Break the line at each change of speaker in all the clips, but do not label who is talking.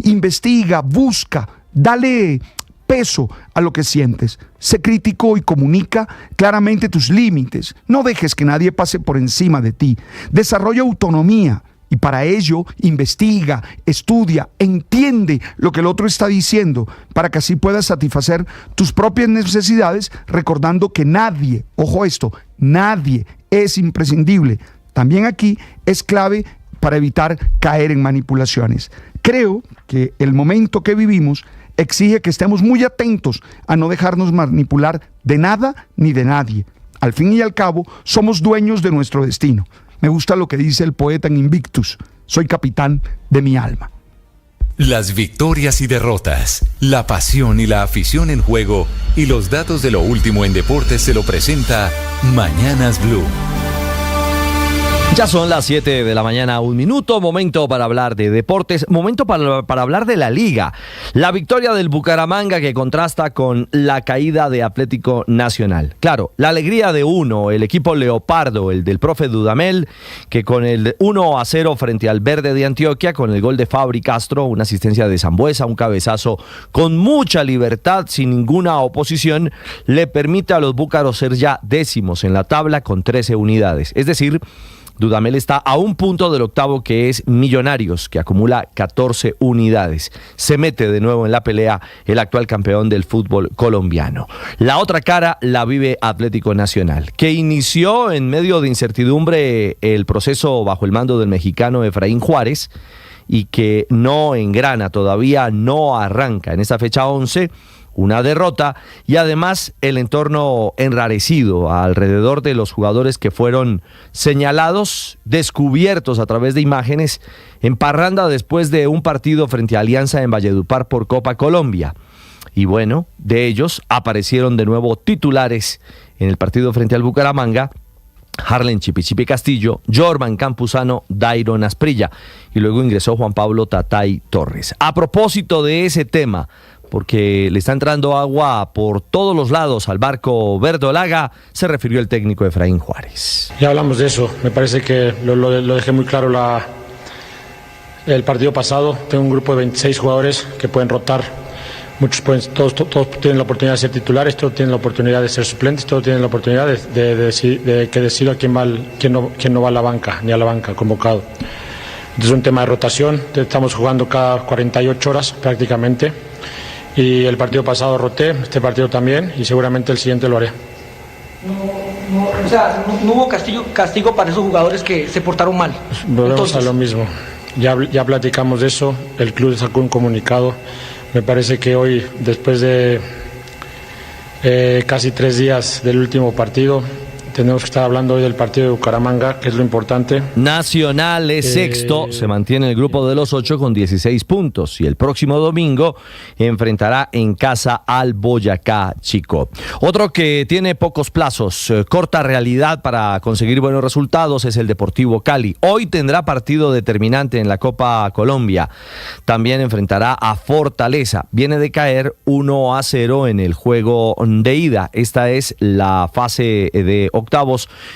investiga, busca, dale peso a lo que sientes. Sé crítico y comunica claramente tus límites. No dejes que nadie pase por encima de ti. Desarrolla autonomía y para ello investiga, estudia, entiende lo que el otro está diciendo para que así puedas satisfacer tus propias necesidades, recordando que nadie, ojo esto, nadie es imprescindible. También aquí es clave para evitar caer en manipulaciones. Creo que el momento que vivimos exige que estemos muy atentos a no dejarnos manipular de nada ni de nadie. Al fin y al cabo, somos dueños de nuestro destino. Me gusta lo que dice el poeta en Invictus: soy capitán de mi alma.
Las victorias y derrotas, la pasión y la afición en juego y los datos de lo último en deportes se lo presenta Mañanas Blue.
Ya son las 7 de la mañana, 1 minuto, momento para hablar de deportes, momento para hablar de la Liga. La victoria del Bucaramanga que contrasta con la caída de Atlético Nacional. Claro, la alegría de uno, el equipo Leopardo, el del profe Dudamel, que con el 1-0 frente al Verde de Antioquia, con el gol de Fabri Castro, una asistencia de Sambuesa, un cabezazo con mucha libertad, sin ninguna oposición, le permite a los búcaros ser ya décimos en la tabla con 13 unidades. Es decir, Dudamel está a un punto del octavo, que es Millonarios, que acumula 14 unidades. Se mete de nuevo en la pelea el actual campeón del fútbol colombiano. La otra cara la vive Atlético Nacional, que inició en medio de incertidumbre el proceso bajo el mando del mexicano Efraín Juárez y que no engrana todavía, no arranca en esta fecha 11. Una derrota y además el entorno enrarecido alrededor de los jugadores que fueron señalados, descubiertos a través de imágenes en parranda después de un partido frente a Alianza en Valledupar por Copa Colombia. Y bueno, de ellos aparecieron de nuevo titulares en el partido frente al Bucaramanga: Harlen Chipichipi Castillo, Jorman Campuzano, Dairon Asprilla, y luego ingresó Juan Pablo Tatay Torres. A propósito de ese tema, porque le está entrando agua por todos los lados al barco verdolaga, se refirió el técnico Efraín Juárez.
Ya hablamos de eso, me parece que lo dejé muy claro el partido pasado. Tengo un grupo de 26 jugadores que pueden rotar. Todos tienen la oportunidad de ser titulares, todos tienen la oportunidad de ser suplentes, todos tienen la oportunidad de que decida quién no va a la banca, ni a la banca convocado. Entonces es un tema de rotación, estamos jugando cada 48 horas prácticamente. Y el partido pasado roté, este partido también, y seguramente el siguiente lo haré.
No hubo castigo para esos jugadores que se portaron mal.
Volvemos a lo mismo. Ya platicamos de eso, el club sacó un comunicado. Me parece que hoy, después de casi 3 días del último partido, tenemos que estar hablando hoy del partido de Bucaramanga, que es lo importante.
Nacional es sexto, se mantiene en el grupo de los 8 con 16 puntos y el próximo domingo enfrentará en casa al Boyacá Chico. Otro que tiene pocos plazos, corta realidad para conseguir buenos resultados es el Deportivo Cali. Hoy tendrá partido determinante en la Copa Colombia. También enfrentará a Fortaleza. Viene de caer 1-0 en el juego de ida. Esta es la fase de octavos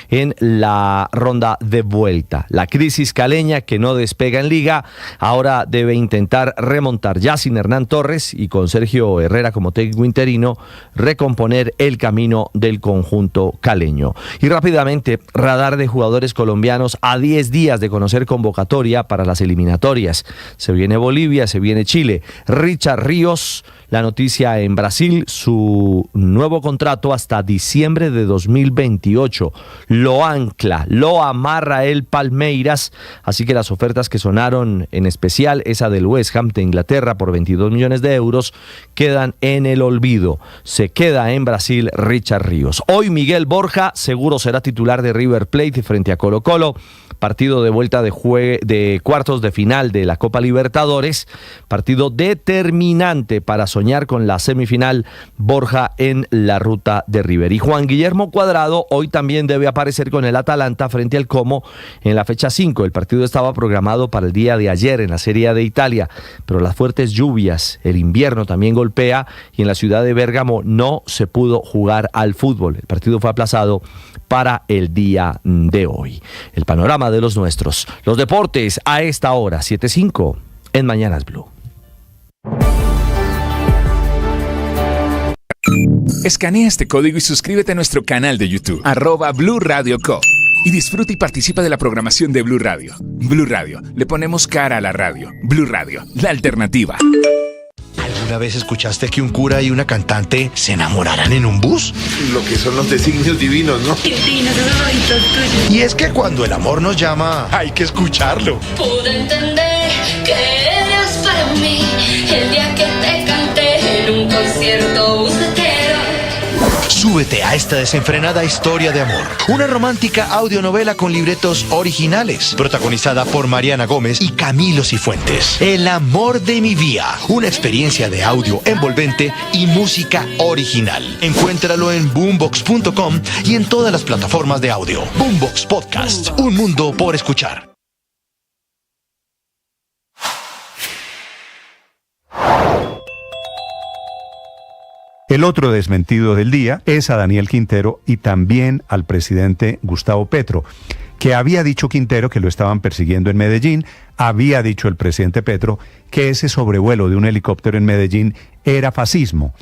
en la ronda de vuelta. La crisis caleña, que no despega en liga, ahora debe intentar remontar ya sin Hernán Torres y con Sergio Herrera como técnico interino, recomponer el camino del conjunto caleño. Y rápidamente, radar de jugadores colombianos a 10 días de conocer convocatoria para las eliminatorias. Se viene Bolivia, se viene Chile. Richard Ríos, la noticia en Brasil, su nuevo contrato hasta diciembre de 2028. Lo ancla, lo amarra el Palmeiras, así que las ofertas que sonaron, en especial esa del West Ham de Inglaterra por 22 millones de euros, quedan en el olvido. Se queda en Brasil Richard Ríos. Hoy Miguel Borja seguro será titular de River Plate frente a Colo-Colo. Partido de vuelta de cuartos de final de la Copa Libertadores, partido determinante para soñar con la semifinal. Borja en la ruta de River. Y Juan Guillermo Cuadrado hoy también debe aparecer con el Atalanta frente al Como en la fecha 5. El partido estaba programado para el día de ayer en la Serie A de Italia, pero las fuertes lluvias, el invierno también golpea y en la ciudad de Bérgamo no se pudo jugar al fútbol. El partido fue aplazado para el día de hoy. El panorama de los nuestros. Los deportes a esta hora, 7:05. en Mañanas Blue.
Escanea este código y suscríbete a nuestro canal de YouTube, @Blue Radio Co. Y disfruta y participa de la programación de Blue Radio. Blue Radio, le ponemos cara a la radio. Blue Radio, la alternativa.
¿Alguna vez escuchaste que un cura y una cantante se enamoraran en un bus?
Lo que son los designios divinos, ¿no?
Divinos esos ojitos tuyos.
Y es que cuando el amor nos llama, hay que escucharlo.
Pude entender que eras para mí el día que te canté en un concierto bucetero.
Súbete a esta desenfrenada historia de amor. Una romántica audionovela con libretos originales, protagonizada por Mariana Gómez y Camilo Cifuentes. El amor de mi vida. Una experiencia de audio envolvente y música original. Encuéntralo en boombox.com y en todas las plataformas de audio. Boombox Podcast. Un mundo por escuchar.
El otro desmentido del día es a Daniel Quintero y también al presidente Gustavo Petro, que había dicho Quintero que lo estaban persiguiendo en Medellín, había dicho el presidente Petro que ese sobrevuelo de un helicóptero en Medellín era fascismo.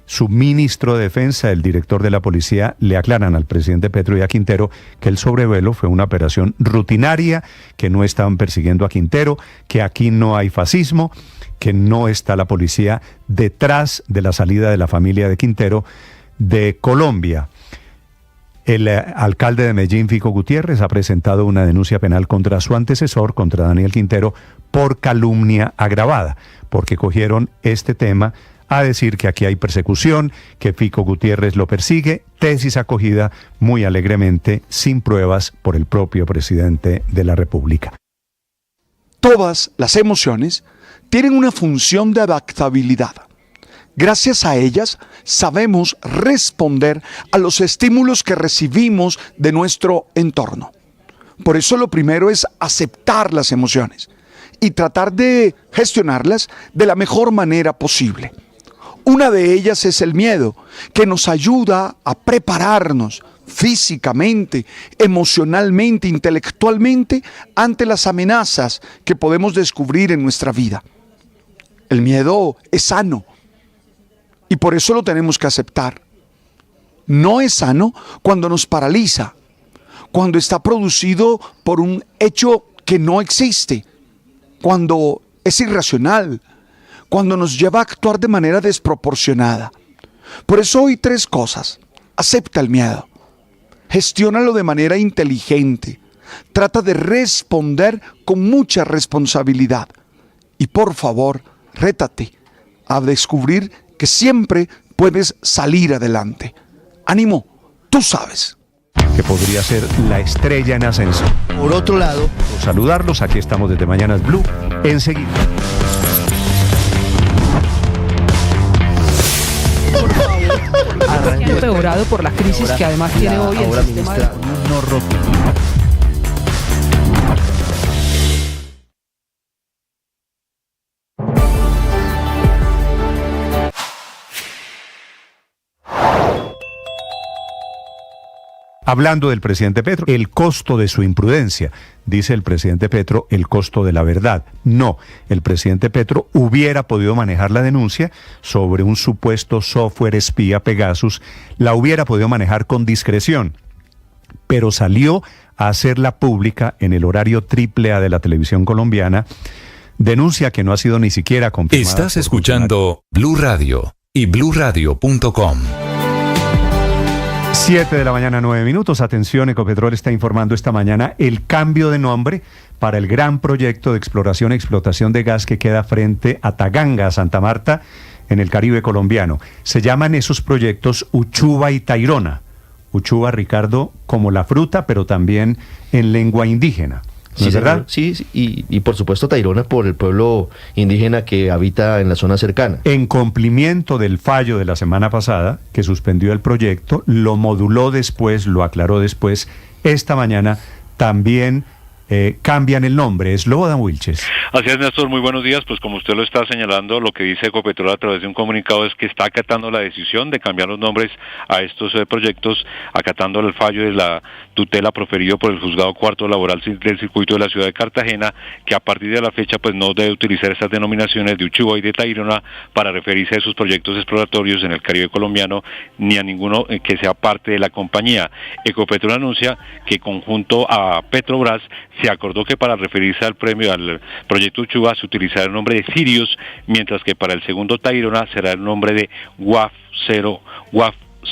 Su ministro de Defensa, el director de la policía, le aclaran al presidente Petro y a Quintero que el sobrevuelo fue una operación rutinaria, que no estaban persiguiendo a Quintero, que aquí no hay fascismo, que no está la policía detrás de la salida de la familia de Quintero de Colombia. El alcalde de Medellín, Fico Gutiérrez, ha presentado una denuncia penal contra su antecesor, contra Daniel Quintero, por calumnia agravada, porque cogieron este tema a decir que aquí hay persecución, que Fico Gutiérrez lo persigue, tesis acogida muy alegremente, sin pruebas, por el propio presidente de la República.
Todas las emociones tienen una función de adaptabilidad. Gracias a ellas sabemos responder a los estímulos que recibimos de nuestro entorno. Por eso lo primero es aceptar las emociones y tratar de gestionarlas de la mejor manera posible. Una de ellas es el miedo, que nos ayuda a prepararnos físicamente, emocionalmente, intelectualmente ante las amenazas que podemos descubrir en nuestra vida. El miedo es sano y por eso lo tenemos que aceptar. No es sano cuando nos paraliza, cuando está producido por un hecho que no existe, cuando es irracional, cuando nos lleva a actuar de manera desproporcionada. Por eso hoy 3 cosas. Acepta el miedo, gestiónalo de manera inteligente, trata de responder con mucha responsabilidad y por favor, rétate a descubrir que siempre puedes salir adelante. ¡Ánimo! Tú sabes.
Que podría ser la estrella en ascenso.
Por otro lado,
Por saludarlos, aquí estamos desde Mañanas Blue, enseguida.
Empeorado por la crisis que además tiene hoy el sistema de...
Hablando del presidente Petro, el costo de su imprudencia. Dice el presidente Petro, el costo de la verdad. No, el presidente Petro hubiera podido manejar la denuncia sobre un supuesto software espía Pegasus, la hubiera podido manejar con discreción, pero salió a hacerla pública en el horario AAA de la televisión colombiana, denuncia que no ha sido ni siquiera confirmada.
Estás escuchando Blue Radio y bluradio.com.
7 de la mañana, 9 minutos. Atención, Ecopetrol está informando esta mañana el cambio de nombre para el gran proyecto de exploración y explotación de gas que queda frente a Taganga, Santa Marta, en el Caribe colombiano. Se llaman esos proyectos Uchuva y Tayrona. Uchuva, Ricardo, como la fruta, pero también en lengua indígena. ¿No es verdad?
Sí, y por supuesto Tayrona por el pueblo indígena que habita en la zona cercana.
En cumplimiento del fallo de la semana pasada, que suspendió el proyecto, lo moduló después, lo aclaró después, esta mañana también cambian el nombre. Slobodan Wilches.
Así es, Néstor, muy buenos días. Pues como usted lo está señalando, lo que dice Ecopetrol a través de un comunicado es que está acatando la decisión de cambiar los nombres a estos proyectos, acatando el fallo de la tutela proferido por el Juzgado Cuarto Laboral del Circuito de la Ciudad de Cartagena, que a partir de la fecha pues no debe utilizar estas denominaciones de Uchuva y de Tayrona para referirse a sus proyectos exploratorios en el Caribe colombiano, ni a ninguno que sea parte de la compañía. Ecopetrol anuncia que conjunto a Petrobras se acordó que para referirse al proyecto Uchuva se utilizará el nombre de Sirius, mientras que para el segundo Tayrona será el nombre de WAF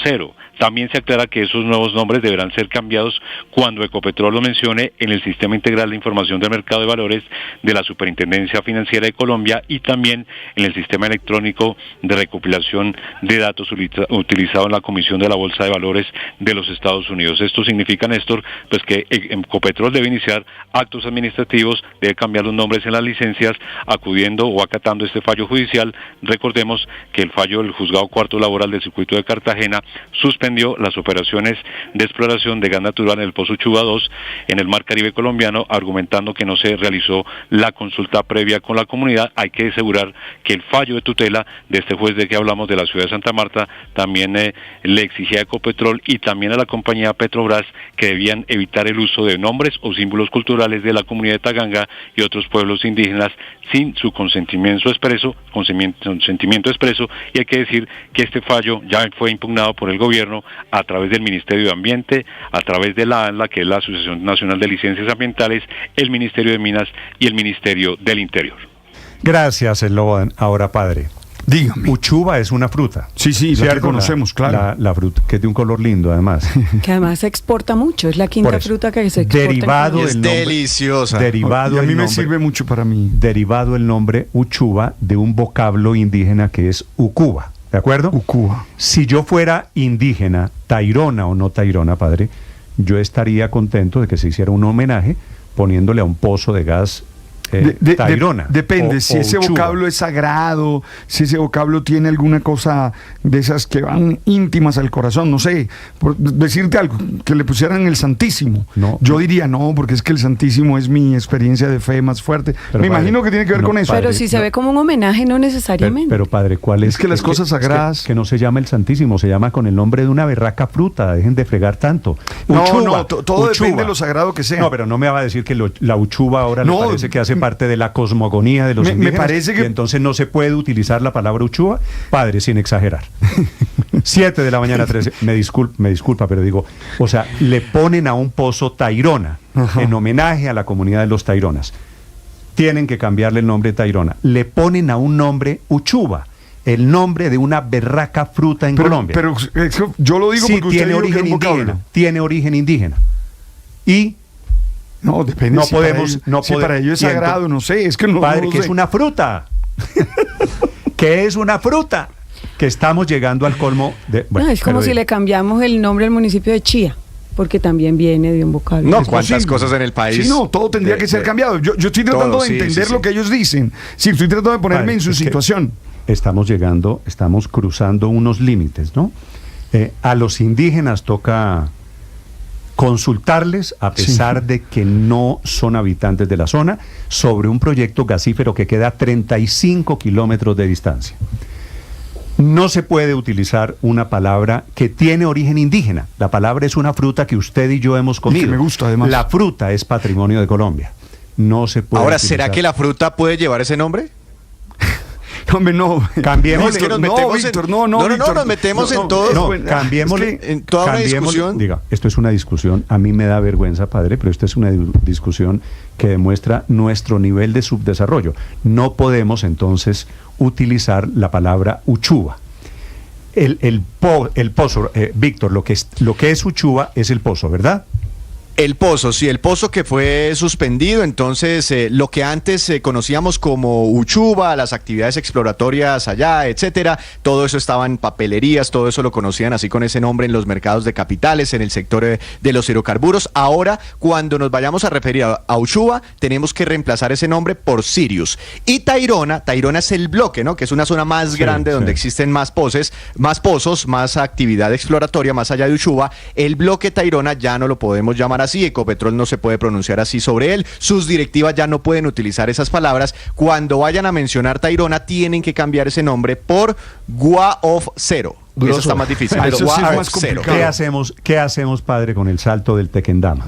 0. También se aclara que esos nuevos nombres deberán ser cambiados cuando Ecopetrol lo mencione en el Sistema Integral de Información del Mercado de Valores de la Superintendencia Financiera de Colombia y también en el Sistema Electrónico de Recopilación de Datos utilizado en la Comisión de la Bolsa de Valores de los Estados Unidos. Esto significa, Néstor, pues que Ecopetrol debe iniciar actos administrativos, debe cambiar los nombres en las licencias, acudiendo o acatando este fallo judicial. Recordemos que el fallo del Juzgado Cuarto Laboral del Circuito de Cartagena suspendió las operaciones de exploración de gas natural en el Pozo Uchuva 2 en el Mar Caribe colombiano, argumentando que no se realizó la consulta previa con la comunidad. Hay que asegurar que el fallo de tutela de este juez de que hablamos de la ciudad de Santa Marta también le exigía a Ecopetrol y también a la compañía Petrobras que debían evitar el uso de nombres o símbolos culturales de la comunidad de Taganga y otros pueblos indígenas sin su consentimiento expreso, y hay que decir que este fallo ya fue impugnado por el gobierno a través del Ministerio de Ambiente, a través de la ANLA, que es la Asociación Nacional de Licencias Ambientales, el Ministerio de Minas y el Ministerio del Interior.
Gracias, Slobodan. Ahora, padre.
Dígame.
Uchuva es una fruta.
Sí, la que conocemos, claro.
La fruta, que es de un color lindo, además.
Que además se exporta mucho, es la quinta fruta que se exporta.
Derivado
es deliciosa.
Derivado
y a mí me
nombre,
sirve mucho para mí.
Derivado el nombre Uchuva de un vocablo indígena que es Ucuba. ¿De acuerdo?
Ucuba.
Si yo fuera indígena, tayrona o no tayrona, padre, yo estaría contento de que se hiciera un homenaje poniéndole a un pozo de gas tayrona.
Depende, si ese
Uchuva.
vocablo es sagrado, si ese vocablo tiene alguna cosa de esas que van íntimas al corazón, no sé, por decirte algo, que le pusieran el Santísimo.
No.
Yo diría no, porque es que el Santísimo es mi experiencia de fe más fuerte.
Pero,
me
padre,
imagino que tiene que ver con eso.
Pero si se ve como un homenaje, no necesariamente.
Pero padre, ¿cuál es?
Es que las cosas sagradas...
que no se llama el Santísimo, se llama con el nombre de una berraca fruta, dejen de fregar tanto.
Todo depende de lo sagrado que sea.
No, pero no me va a decir que la uchuva ahora le parece que hace parte de la cosmogonía de los indígenas.
Me parece que...
Y entonces no se puede utilizar la palabra uchuva, padre, sin exagerar. 7 de la mañana, 13. Me disculpa, pero digo, o sea, le ponen a un pozo tayrona, en homenaje a la comunidad de los tayronas. Tienen que cambiarle el nombre tayrona. Le ponen a un nombre uchuva, el nombre de una berraca fruta en Colombia.
Pero yo lo digo porque usted
tiene
dijo
origen
que era un vocablo.
indígena. Tiene origen indígena. Y
no, depende.
No
si
podemos.
para ellos es sagrado, no sé. Es que no.
Padre,
no
que
sé.
es una fruta. Que es una fruta. Que estamos llegando al colmo de. Bueno,
no, es como si le cambiamos el nombre al municipio de Chía, porque también viene de un vocablo.
No, cuántas cosas en el país.
Sí, no, todo tendría que ser cambiado. Yo estoy tratando de entender lo que ellos dicen. Sí, estoy tratando de ponerme en su situación.
Estamos cruzando unos límites, ¿no? A los indígenas toca consultarles, a pesar de que no son habitantes de la zona, sobre un proyecto gasífero que queda a 35 kilómetros de distancia. No se puede utilizar una palabra que tiene origen indígena. La palabra es una fruta que usted y yo hemos comido.
Y que me gusta, además.
La fruta es patrimonio de Colombia. No se puede
Ahora,
utilizar.
¿será que la fruta puede llevar ese nombre?
Hombre, no.
Cambiemos.
No, es que nos metemos
Víctor,
Víctor, nos metemos en todo.
No, cambiémosle.
En toda una discusión.
Diga, esto es una discusión. A mí me da vergüenza, padre, pero esto es una discusión que demuestra nuestro nivel de subdesarrollo. No podemos entonces utilizar la palabra uchuva. El pozo, Víctor, lo que es uchuva es el pozo, ¿verdad?
El pozo, sí, el pozo que fue suspendido, entonces lo que antes conocíamos como Uchuva, las actividades exploratorias allá, etcétera, todo eso estaba en papelerías, todo eso lo conocían así con ese nombre en los mercados de capitales, en el sector de los hidrocarburos. Ahora, cuando nos vayamos a referir a Uchuva, tenemos que reemplazar ese nombre por Sirius. Y Tayrona es el bloque, ¿no? Que es una zona más grande donde existen más pozos, más actividad exploratoria más allá de Uchuva. El bloque Tayrona ya no lo podemos llamar así, así, Ecopetrol no se puede pronunciar así sobre él, sus directivas ya no pueden utilizar esas palabras. Cuando vayan a mencionar Tayrona, tienen que cambiar ese nombre por Guaof Cero. Eso está más difícil.
Eso sí es
Guaof
más
Cero.
complicado.
¿Qué hacemos, padre, con el salto del Tequendama?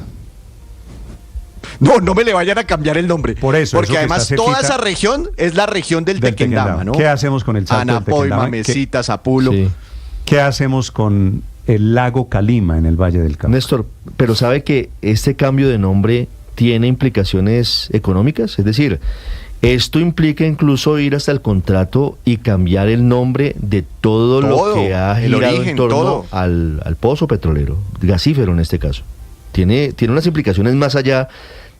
No me le vayan a cambiar el nombre.
Por eso.
Porque
eso
además toda esa región es la región del Tequendama, ¿no?
¿Qué hacemos con el salto del Tequendama?
Anapoima, Mesita, Sapulo.
Sí.
¿Qué hacemos con el lago Calima en el Valle del Cauca?
Néstor, pero ¿sabe que este cambio de nombre tiene implicaciones económicas? Es decir, esto implica incluso ir hasta el contrato y cambiar el nombre de todo lo que ha girado en torno al pozo petrolero, gasífero en este caso. Tiene unas implicaciones más allá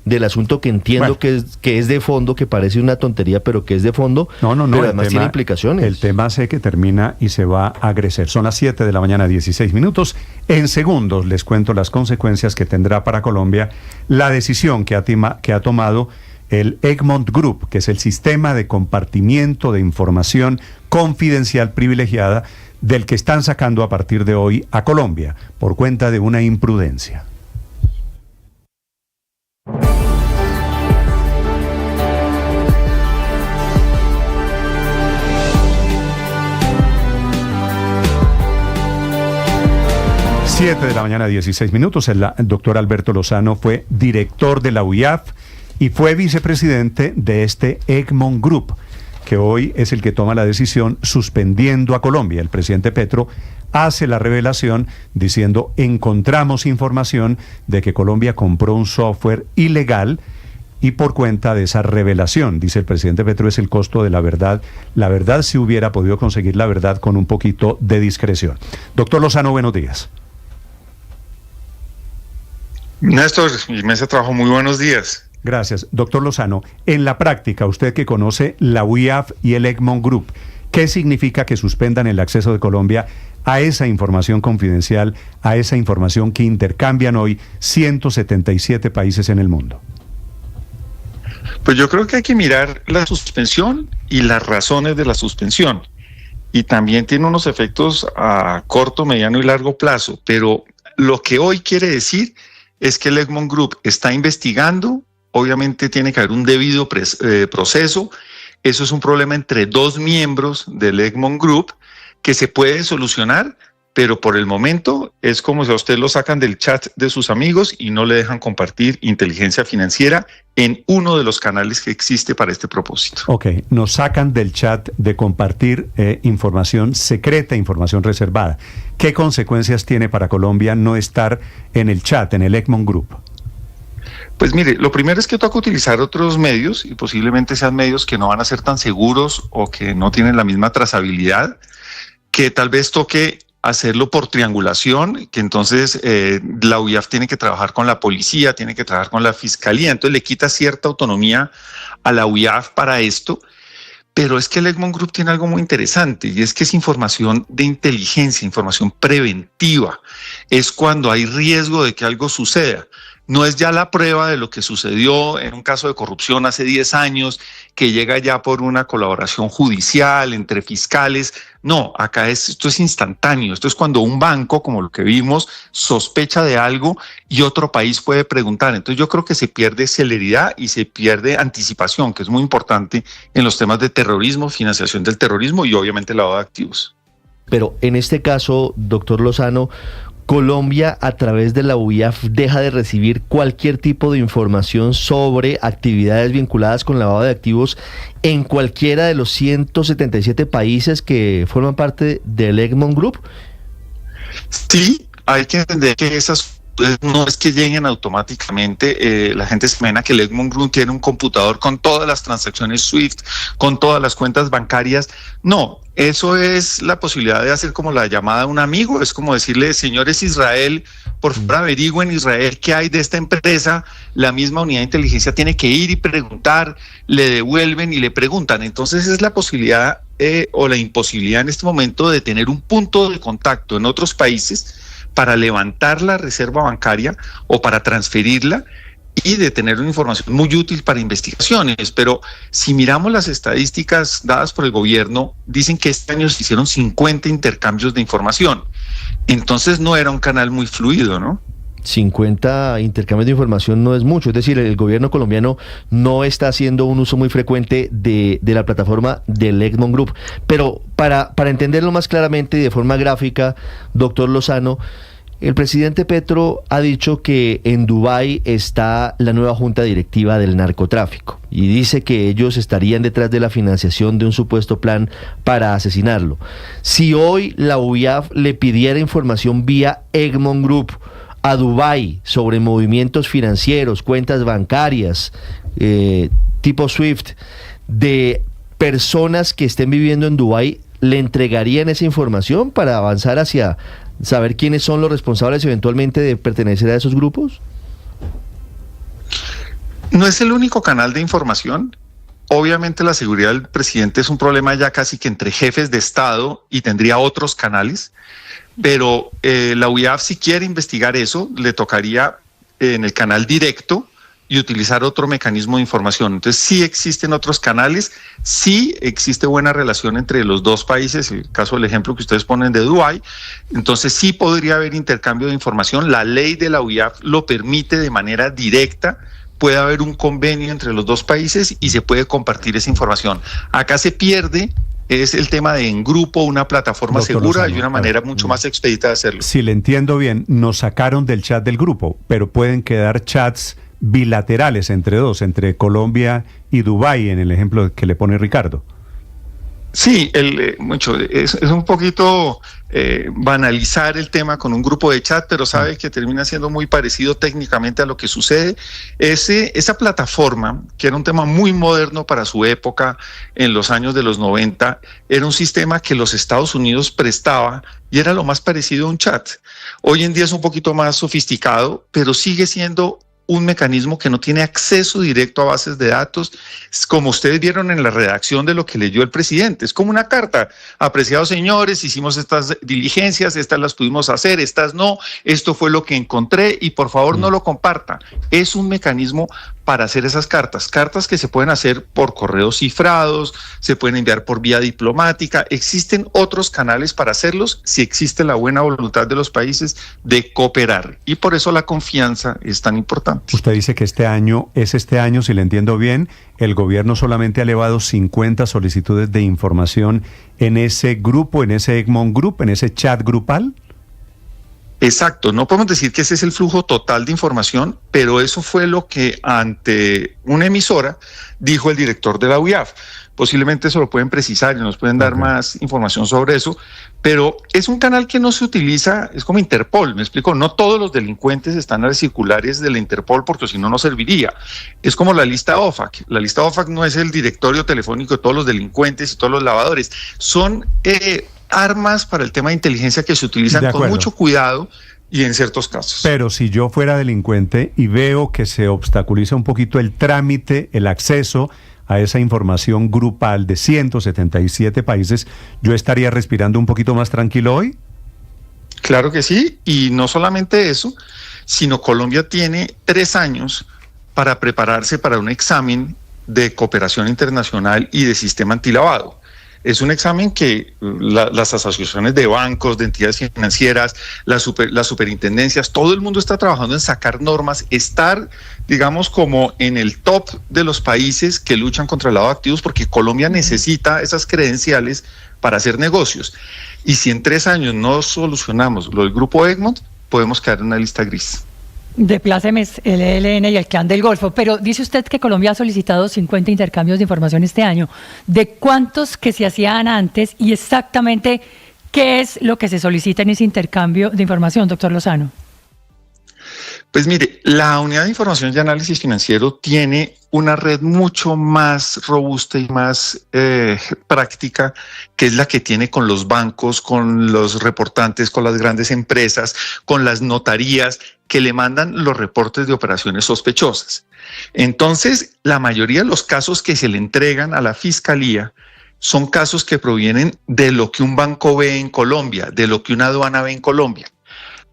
del asunto que entiendo que es de fondo, que parece una tontería, pero que es de fondo. No, pero además tiene implicaciones.
El tema sé que termina y se va a crecer. Son las 7 de la mañana, 16 minutos. En segundos les cuento las consecuencias que tendrá para Colombia la decisión que ha tomado el Egmont Group, que es el sistema de compartimiento de información confidencial privilegiada del que están sacando a partir de hoy a Colombia por cuenta de una imprudencia. Siete de la mañana, 16 minutos. El doctor Alberto Lozano fue director de la UIAF y fue vicepresidente de este Egmont Group, que hoy es el que toma la decisión suspendiendo a Colombia. El presidente Petro hace la revelación diciendo: encontramos información de que Colombia compró un software ilegal y por cuenta de esa revelación, dice el presidente Petro, es el costo de la verdad. La verdad, si hubiera podido conseguir la verdad con un poquito de discreción. Doctor Lozano, buenos días.
Néstor y mesa de trabajo, muy buenos días.
Gracias. Doctor Lozano, en la práctica, usted que conoce la UIAF y el Egmont Group, ¿qué significa que suspendan el acceso de Colombia a esa información confidencial, a esa información que intercambian hoy 177 países en el mundo?
Pues yo creo que hay que mirar la suspensión y las razones de la suspensión. Y también tiene unos efectos a corto, mediano y largo plazo. Pero lo que hoy quiere decir es que el Egmont Group está investigando. Obviamente tiene que haber un debido proceso. Eso es un problema entre dos miembros del Egmont Group que se puede solucionar, pero por el momento es como si a usted lo sacan del chat de sus amigos y no le dejan compartir inteligencia financiera en uno de los canales que existe para este propósito.
Ok, nos sacan del chat de compartir información secreta, información reservada. ¿Qué consecuencias tiene para Colombia no estar en el chat, en el Egmont Group?
Pues mire, lo primero es que toca utilizar otros medios y posiblemente sean medios que no van a ser tan seguros o que no tienen la misma trazabilidad, que tal vez toque hacerlo por triangulación, que entonces la UIAF tiene que trabajar con la policía, tiene que trabajar con la fiscalía, entonces le quita cierta autonomía a la UIAF para esto. Pero es que el Egmont Group tiene algo muy interesante y es que es información de inteligencia, información preventiva. Es cuando hay riesgo de que algo suceda. No es ya la prueba de lo que sucedió en un caso de corrupción hace 10 años, que llega ya por una colaboración judicial entre fiscales. No, acá esto es instantáneo. Esto es cuando un banco, como lo que vimos, sospecha de algo y otro país puede preguntar. Entonces yo creo que se pierde celeridad y se pierde anticipación, que es muy importante en los temas de terrorismo, financiación del terrorismo y obviamente lavado de activos.
Pero en este caso, doctor Lozano, Colombia, a través de la UIAF, deja de recibir cualquier tipo de información sobre actividades vinculadas con lavado de activos en cualquiera de los 177 países que forman parte del Egmont Group.
Sí, hay que entender que esas no es que lleguen automáticamente. La gente se imagina que el Egmont Group tiene un computador con todas las transacciones SWIFT, con todas las cuentas bancarias. No, eso es la posibilidad de hacer como la llamada a un amigo. Es como decirle: señores Israel, por favor averigüen Israel qué hay de esta empresa. La misma unidad de inteligencia tiene que ir y preguntar, le devuelven y le preguntan. Entonces es la posibilidad o la imposibilidad en este momento de tener un punto de contacto en otros países para levantar la reserva bancaria o para transferirla y de tener una información muy útil para investigaciones. Pero si miramos las estadísticas dadas por el gobierno, dicen que este año se hicieron 50 intercambios de información. Entonces no era un canal muy fluido, ¿no?
50 intercambios de información no es mucho, es decir, el gobierno colombiano no está haciendo un uso muy frecuente de la plataforma del Egmont Group. Pero para entenderlo más claramente y de forma gráfica, doctor Lozano, el presidente Petro ha dicho que en Dubái está la nueva junta directiva del narcotráfico y dice que ellos estarían detrás de la financiación de un supuesto plan para asesinarlo. Si hoy la UIAF le pidiera información vía Egmont Group a Dubái sobre movimientos financieros, cuentas bancarias, tipo SWIFT, de personas que estén viviendo en Dubái, ¿le entregarían esa información para avanzar hacia saber quiénes son los responsables eventualmente de pertenecer a esos grupos?
No es el único canal de información. Obviamente la seguridad del presidente es un problema ya casi que entre jefes de Estado y tendría otros canales, pero la UIAF, si quiere investigar eso, le tocaría en el canal directo y utilizar otro mecanismo de información. Entonces sí existen otros canales, sí existe buena relación entre los dos países, el caso del ejemplo que ustedes ponen de Dubái, entonces sí podría haber intercambio de información, la ley de la UIAF lo permite de manera directa, puede haber un convenio entre los dos países y se puede compartir esa información. Acá se pierde es el tema de en grupo, una plataforma
Doctor
segura
Lozano,
y una manera mucho más expedita de hacerlo.
Si le entiendo bien, nos sacaron del chat del grupo, pero pueden quedar chats bilaterales entre dos, entre Colombia y Dubái, en el ejemplo que le pone Ricardo.
Sí, es un poquito banalizar el tema con un grupo de chat, pero sabe que termina siendo muy parecido técnicamente a lo que sucede. Esa plataforma, que era un tema muy moderno para su época, en los años de los 90, era un sistema que los Estados Unidos prestaba y era lo más parecido a un chat. Hoy en día es un poquito más sofisticado, pero sigue siendo un mecanismo que no tiene acceso directo a bases de datos, como ustedes vieron en la redacción de lo que leyó el presidente. Es como una carta. Apreciados señores, hicimos estas diligencias, estas las pudimos hacer, estas no, esto fue lo que encontré y por favor no lo comparta. Es un mecanismo para hacer esas cartas que se pueden hacer por correos cifrados, se pueden enviar por vía diplomática. Existen otros canales para hacerlos si existe la buena voluntad de los países de cooperar y por eso la confianza es tan importante.
Usted dice que este año, si le entiendo bien, el gobierno solamente ha elevado 50 solicitudes de información en ese grupo, en ese Egmont Group, en ese chat grupal.
Exacto, no podemos decir que ese es el flujo total de información, pero eso fue lo que ante una emisora dijo el director de la UIAF. Posiblemente eso lo pueden precisar y nos pueden dar más información sobre eso, pero es un canal que no se utiliza, es como Interpol, me explico, no todos los delincuentes están en las circulares de la Interpol porque si no, no serviría. Es como la lista OFAC. La lista OFAC no es el directorio telefónico de todos los delincuentes y todos los lavadores, son armas para el tema de inteligencia que se utilizan con mucho cuidado y en ciertos casos.
Pero si yo fuera delincuente y veo que se obstaculiza un poquito el trámite, el acceso a esa información grupal de 177 países, ¿yo estaría respirando un poquito más tranquilo hoy?
Claro que sí, y no solamente eso, sino Colombia tiene 3 años para prepararse para un examen de cooperación internacional y de sistema antilavado. Es un examen que las asociaciones de bancos, de entidades financieras, las superintendencias, todo el mundo está trabajando en sacar normas, estar, digamos, como en el top de los países que luchan contra el lavado de activos, porque Colombia necesita esas credenciales para hacer negocios. Y si en 3 años no solucionamos lo del grupo Egmont, podemos quedar en una lista gris.
De plácemes el ELN y el Clan del Golfo, pero dice usted que Colombia ha solicitado 50 intercambios de información este año. ¿De cuántos que se hacían antes y exactamente qué es lo que se solicita en ese intercambio de información, doctor Lozano?
Pues mire, la Unidad de Información y Análisis Financiero tiene una red mucho más robusta y más práctica, que es la que tiene con los bancos, con los reportantes, con las grandes empresas, con las notarías que le mandan los reportes de operaciones sospechosas. Entonces, la mayoría de los casos que se le entregan a la Fiscalía son casos que provienen de lo que un banco ve en Colombia, de lo que una aduana ve en Colombia.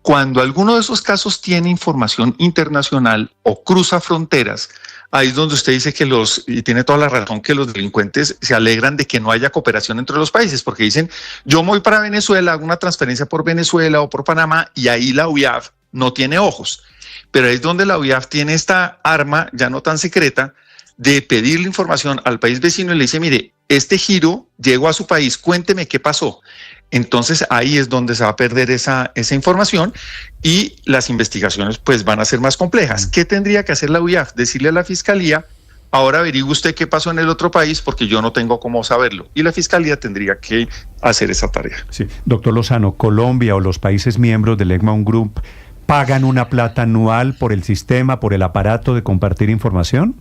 Cuando alguno de esos casos tiene información internacional o cruza fronteras, ahí es donde usted dice que y tiene toda la razón, que los delincuentes se alegran de que no haya cooperación entre los países, porque dicen, yo me voy para Venezuela, hago una transferencia por Venezuela o por Panamá, y ahí la UIAF no tiene ojos. Pero ahí es donde la UIAF tiene esta arma, ya no tan secreta, de pedirle información al país vecino y le dice, mire, este giro llegó a su país, cuénteme qué pasó. Entonces ahí es donde se va a perder esa información y las investigaciones pues van a ser más complejas. ¿Qué tendría que hacer la UIAF? Decirle a la Fiscalía, ahora averigüe usted qué pasó en el otro país porque yo no tengo cómo saberlo. Y la Fiscalía tendría que hacer esa tarea.
Sí. Doctor Lozano, ¿Colombia o los países miembros del Egmont Group pagan una plata anual por el sistema, por el aparato de compartir información?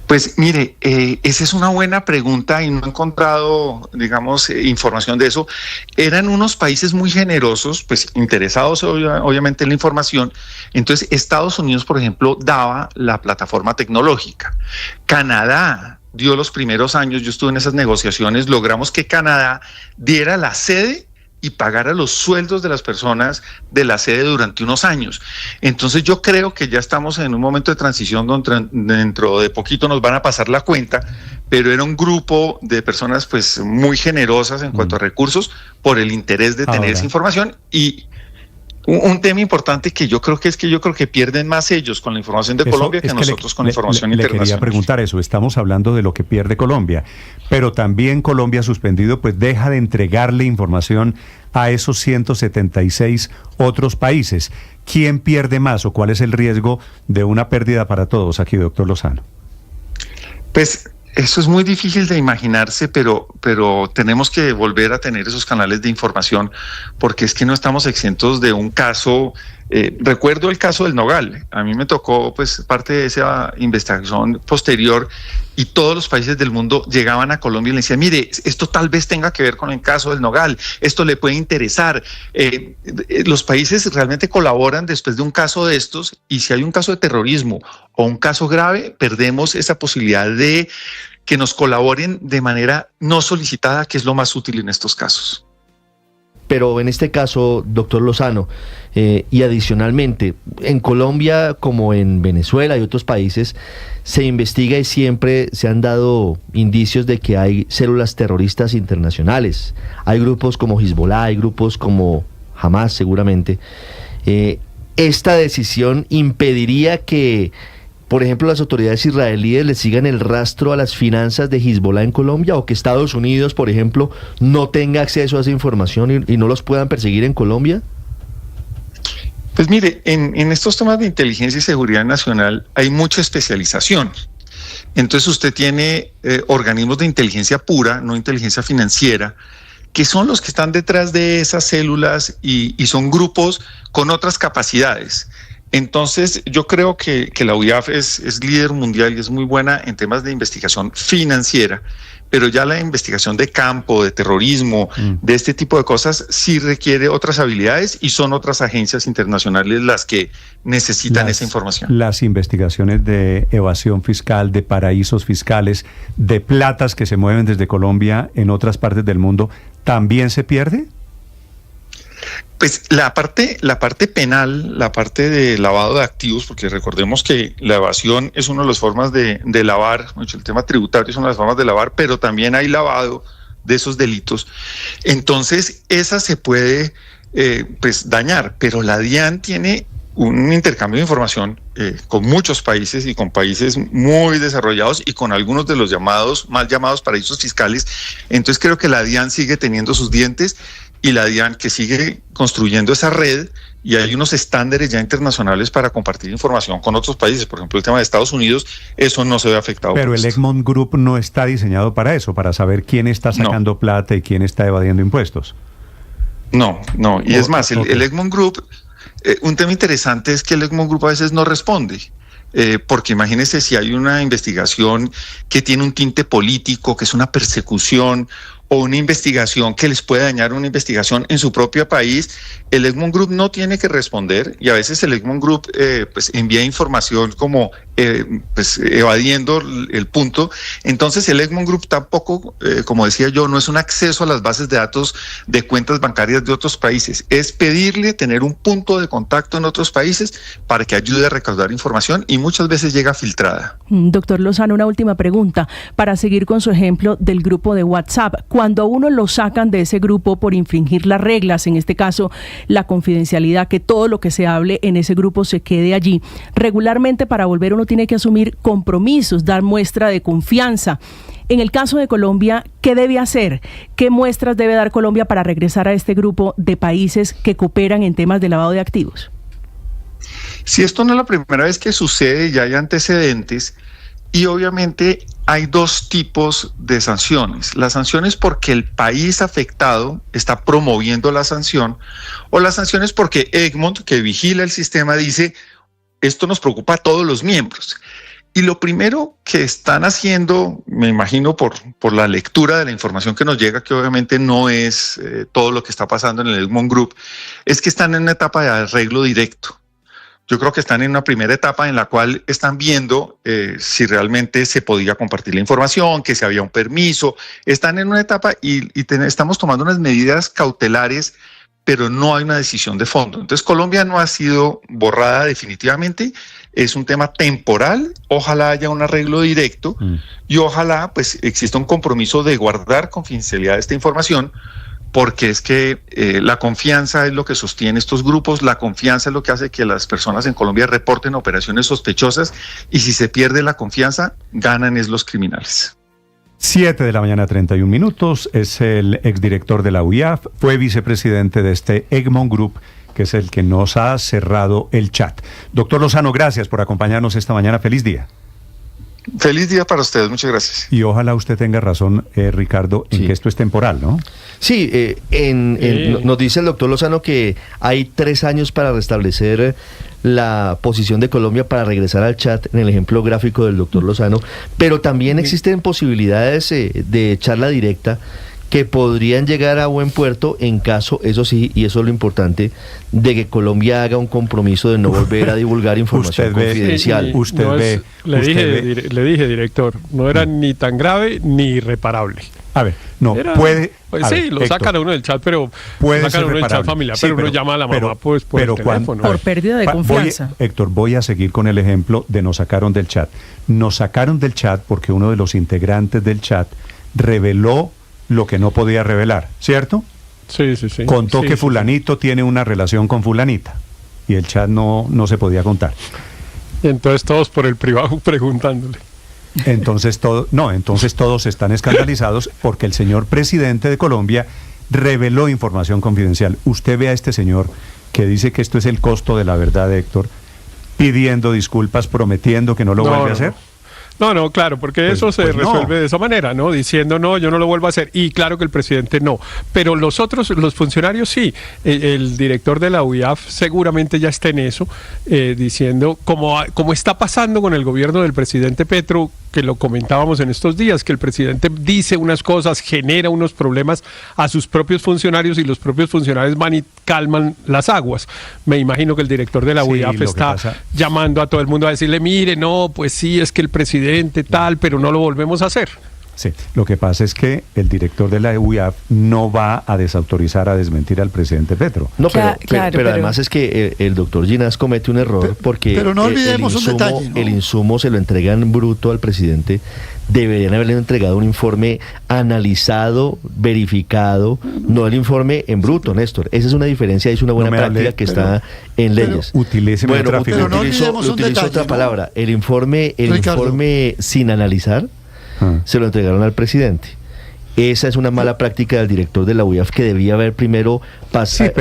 Pues mire, esa es una buena pregunta y no he encontrado, digamos, información de eso. Eran unos países muy generosos, pues interesados obviamente en la información. Entonces, Estados Unidos, por ejemplo, daba la plataforma tecnológica. Canadá dio los primeros años, yo estuve en esas negociaciones, logramos que Canadá diera la sede y pagara los sueldos de las personas de la sede durante unos años. Entonces yo creo que ya estamos en un momento de transición donde dentro de poquito nos van a pasar la cuenta, pero era un grupo de personas pues muy generosas en cuanto a recursos por el interés de tener esa información. Y un tema importante que yo creo que pierden más ellos con la información de Colombia que nosotros con la información internacional.
Le quería preguntar eso, estamos hablando de lo que pierde Colombia, pero también Colombia suspendido pues deja de entregarle información a esos 176 otros países. ¿Quién pierde más o cuál es el riesgo de una pérdida para todos aquí, doctor Lozano?
Pues eso es muy difícil de imaginarse, pero tenemos que volver a tener esos canales de información porque es que no estamos exentos de un caso. Recuerdo el caso del Nogal. A mí me tocó pues parte de esa investigación posterior y todos los países del mundo llegaban a Colombia y le decían, mire, esto tal vez tenga que ver con el caso del Nogal, esto le puede interesar. Los países realmente colaboran después de un caso de estos y si hay un caso de terrorismo o un caso grave, perdemos esa posibilidad de que nos colaboren de manera no solicitada, que es lo más útil en estos casos.
Pero en este caso, doctor Lozano, y adicionalmente, en Colombia como en Venezuela y otros países, se investiga y siempre se han dado indicios de que hay células terroristas internacionales. Hay grupos como Hezbollah, hay grupos como Hamas seguramente. ¿Esta decisión impediría que, por ejemplo, las autoridades israelíes le sigan el rastro a las finanzas de Hezbollah en Colombia o que Estados Unidos, por ejemplo, no tenga acceso a esa información y no los puedan perseguir en Colombia?
Pues mire, en estos temas de inteligencia y seguridad nacional hay mucha especialización. Entonces usted tiene organismos de inteligencia pura, no inteligencia financiera, que son los que están detrás de esas células y son grupos con otras capacidades. Entonces, yo creo que la UIAF es líder mundial y es muy buena en temas de investigación financiera, pero ya la investigación de campo, de terrorismo, de este tipo de cosas, sí requiere otras habilidades y son otras agencias internacionales las que necesitan esa información.
Las investigaciones de evasión fiscal, de paraísos fiscales, de platas que se mueven desde Colombia en otras partes del mundo, ¿también se pierde?
Pues la parte penal, la parte de lavado de activos, porque recordemos que la evasión es una de las formas de lavar, el tema tributario es una de las formas de lavar, pero también hay lavado de esos delitos. Entonces, esa se puede pues dañar, pero la DIAN tiene un intercambio de información con muchos países y con países muy desarrollados y con algunos de los mal llamados paraísos fiscales. Entonces creo que la DIAN sigue teniendo sus dientes y la DIAN que sigue construyendo esa red y hay unos estándares ya internacionales para compartir información con otros países. Por ejemplo, el tema de Estados Unidos, eso no se ve afectado.
Pero el Egmont Group no está diseñado para eso, para saber quién está sacando plata y quién está evadiendo impuestos.
No, y es más, el Egmont Group, un tema interesante es que el Egmont Group a veces no responde. Porque imagínense si hay una investigación que tiene un tinte político, que es una persecución o una investigación que les puede dañar una investigación en su propio país, el Egmont Group no tiene que responder y a veces el Egmont Group pues envía información como pues evadiendo el punto. Entonces el Egmont Group tampoco, como decía yo, no es un acceso a las bases de datos de cuentas bancarias de otros países, es pedirle tener un punto de contacto en otros países para que ayude a recaudar información y muchas veces llega filtrada.
Doctor Lozano, una última pregunta para seguir con su ejemplo del grupo de WhatsApp. cuando a uno lo sacan de ese grupo por infringir las reglas, en este caso la confidencialidad, que todo lo que se hable en ese grupo se quede allí, regularmente para volver uno tiene que asumir compromisos, dar muestra de confianza. En el caso de Colombia, ¿qué debe hacer? ¿Qué muestras debe dar Colombia para regresar a este grupo de países que cooperan en temas de lavado de activos?
Si esto no es la primera vez que sucede, ya hay antecedentes, y obviamente hay dos tipos de sanciones. Las sanciones porque el país afectado está promoviendo la sanción, o las sanciones porque Egmont, que vigila el sistema, dice, esto nos preocupa a todos los miembros. Y lo primero que están haciendo, me imagino por la lectura de la información que nos llega, que obviamente no es todo lo que está pasando en el Egmont Group, es que están en una etapa de arreglo directo. Yo creo que están en una primera etapa en la cual están viendo si realmente se podía compartir la información, que si había un permiso. Están en una etapa y estamos tomando unas medidas cautelares, pero no hay una decisión de fondo. Entonces Colombia no ha sido borrada definitivamente, es un tema temporal, ojalá haya un arreglo directo y ojalá pues exista un compromiso de guardar confidencialidad de esta información, porque es que la confianza es lo que sostiene estos grupos, la confianza es lo que hace que las personas en Colombia reporten operaciones sospechosas, y si se pierde la confianza, ganan es los criminales.
7:31 a.m, es el exdirector de la UIAF, fue vicepresidente de este Egmont Group, que es el que nos ha cerrado el chat. Doctor Lozano, gracias por acompañarnos esta mañana, feliz día.
Feliz día para ustedes, muchas gracias.
Y ojalá usted tenga razón, Ricardo, en que esto es temporal, ¿no?
Sí, nos dice el doctor Lozano que hay 3 años para restablecer la posición de Colombia para regresar al chat, en el ejemplo gráfico del doctor Lozano, pero también existen posibilidades de charla directa que podrían llegar a buen puerto en caso, eso sí, y eso es lo importante, de que Colombia haga un compromiso de no volver a divulgar información confidencial.
Le dije, director, no era ni tan grave ni irreparable.
A ver, no, puede...
Pues sí, lo sacan a uno del chat, pero
puede
sacan a uno del chat familiar, sí, pero uno llama a la mamá pues por el teléfono.
Por pérdida de confianza.
Héctor, voy a seguir con el ejemplo de nos sacaron del chat. Nos sacaron del chat porque uno de los integrantes del chat reveló lo que no podía revelar, ¿cierto?
Sí.
Contó que fulanito tiene una relación con fulanita y el chat no se podía contar.
Y entonces todos por el privado preguntándole.
Entonces todos están escandalizados porque el señor presidente de Colombia reveló información confidencial. Usted ve a este señor que dice que esto es el costo de la verdad, Héctor, pidiendo disculpas, prometiendo que no lo vuelve a hacer.
No, claro, porque eso se resuelve de esa manera, ¿no? Diciendo, no, yo no lo vuelvo a hacer. Y claro que el presidente no. Pero los funcionarios sí. El director de la UIAF seguramente ya está en eso, diciendo, como está pasando con el gobierno del presidente Petro, que lo comentábamos en estos días, que el presidente dice unas cosas, genera unos problemas a sus propios funcionarios y los propios funcionarios van y calman las aguas. Me imagino que el director de la UIAF está llamando a todo el mundo a decirle, mire, no, pues sí, es que el presidente tal, pero no lo volvemos a hacer.
Sí, lo que pasa es que el director de la UIAF no va a desautorizar, a desmentir al presidente Petro.
No, pero además es que el doctor Ginás comete un error porque
pero no olvidemos un detalle, ¿no?
El insumo se lo entregan bruto al presidente. Deberían haberle entregado un informe analizado, verificado, no el informe en bruto, Néstor. Esa es una diferencia, es una buena práctica que está en leyes.
Utilizo
otra palabra. El informe sin analizar se lo entregaron al presidente. Esa es una mala práctica del director de la UIAF, que debía haber primero pasado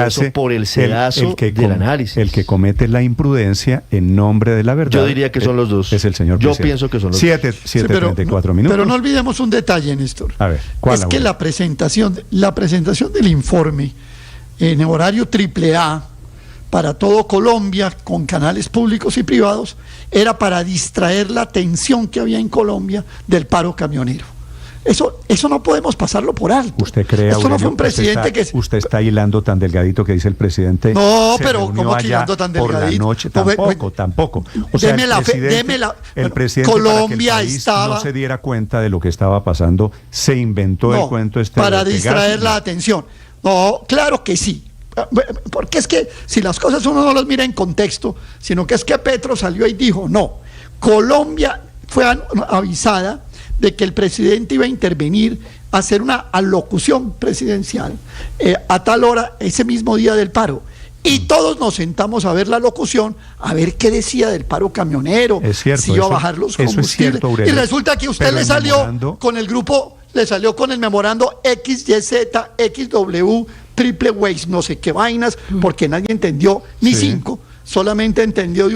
eso por el sedazo del análisis.
El que comete la imprudencia en nombre de la verdad.
Yo diría que son los dos.
Es el señor
Yo
presidente.
pienso que son los
7:34 minutos.
Pero no olvidemos un detalle, Néstor.
A ver, ¿cuál?
Es que la presentación del informe en horario AAA para todo Colombia, con canales públicos y privados, era para distraer la atención que había en Colombia del paro camionero. Eso no podemos pasarlo por alto.
¿Usted cree,
Esto no fue un presidente
usted está hilando tan delgadito que dice el presidente?
No, pero ¿cómo que hilando tan delgadito?
Por la noche, tampoco. O sea, el presidente
Colombia
para que el país
estaba...
no se diera cuenta de lo que estaba pasando, se inventó el cuento
para distraer la atención. No, claro que sí. Porque es que si las cosas uno no las mira en contexto, sino que es que Petro salió y dijo, no, Colombia fue avisada de que el presidente iba a intervenir hacer una alocución presidencial a tal hora, ese mismo día del paro. Y todos nos sentamos a ver la locución, a ver qué decía del paro camionero,
es cierto,
si iba a bajar los combustibles.
Es cierto, Aurelio,
y resulta que usted le salió con el grupo, le salió con el memorando XYZ, XW, triple waste, no sé qué vainas, porque nadie entendió ni 5, solamente entendió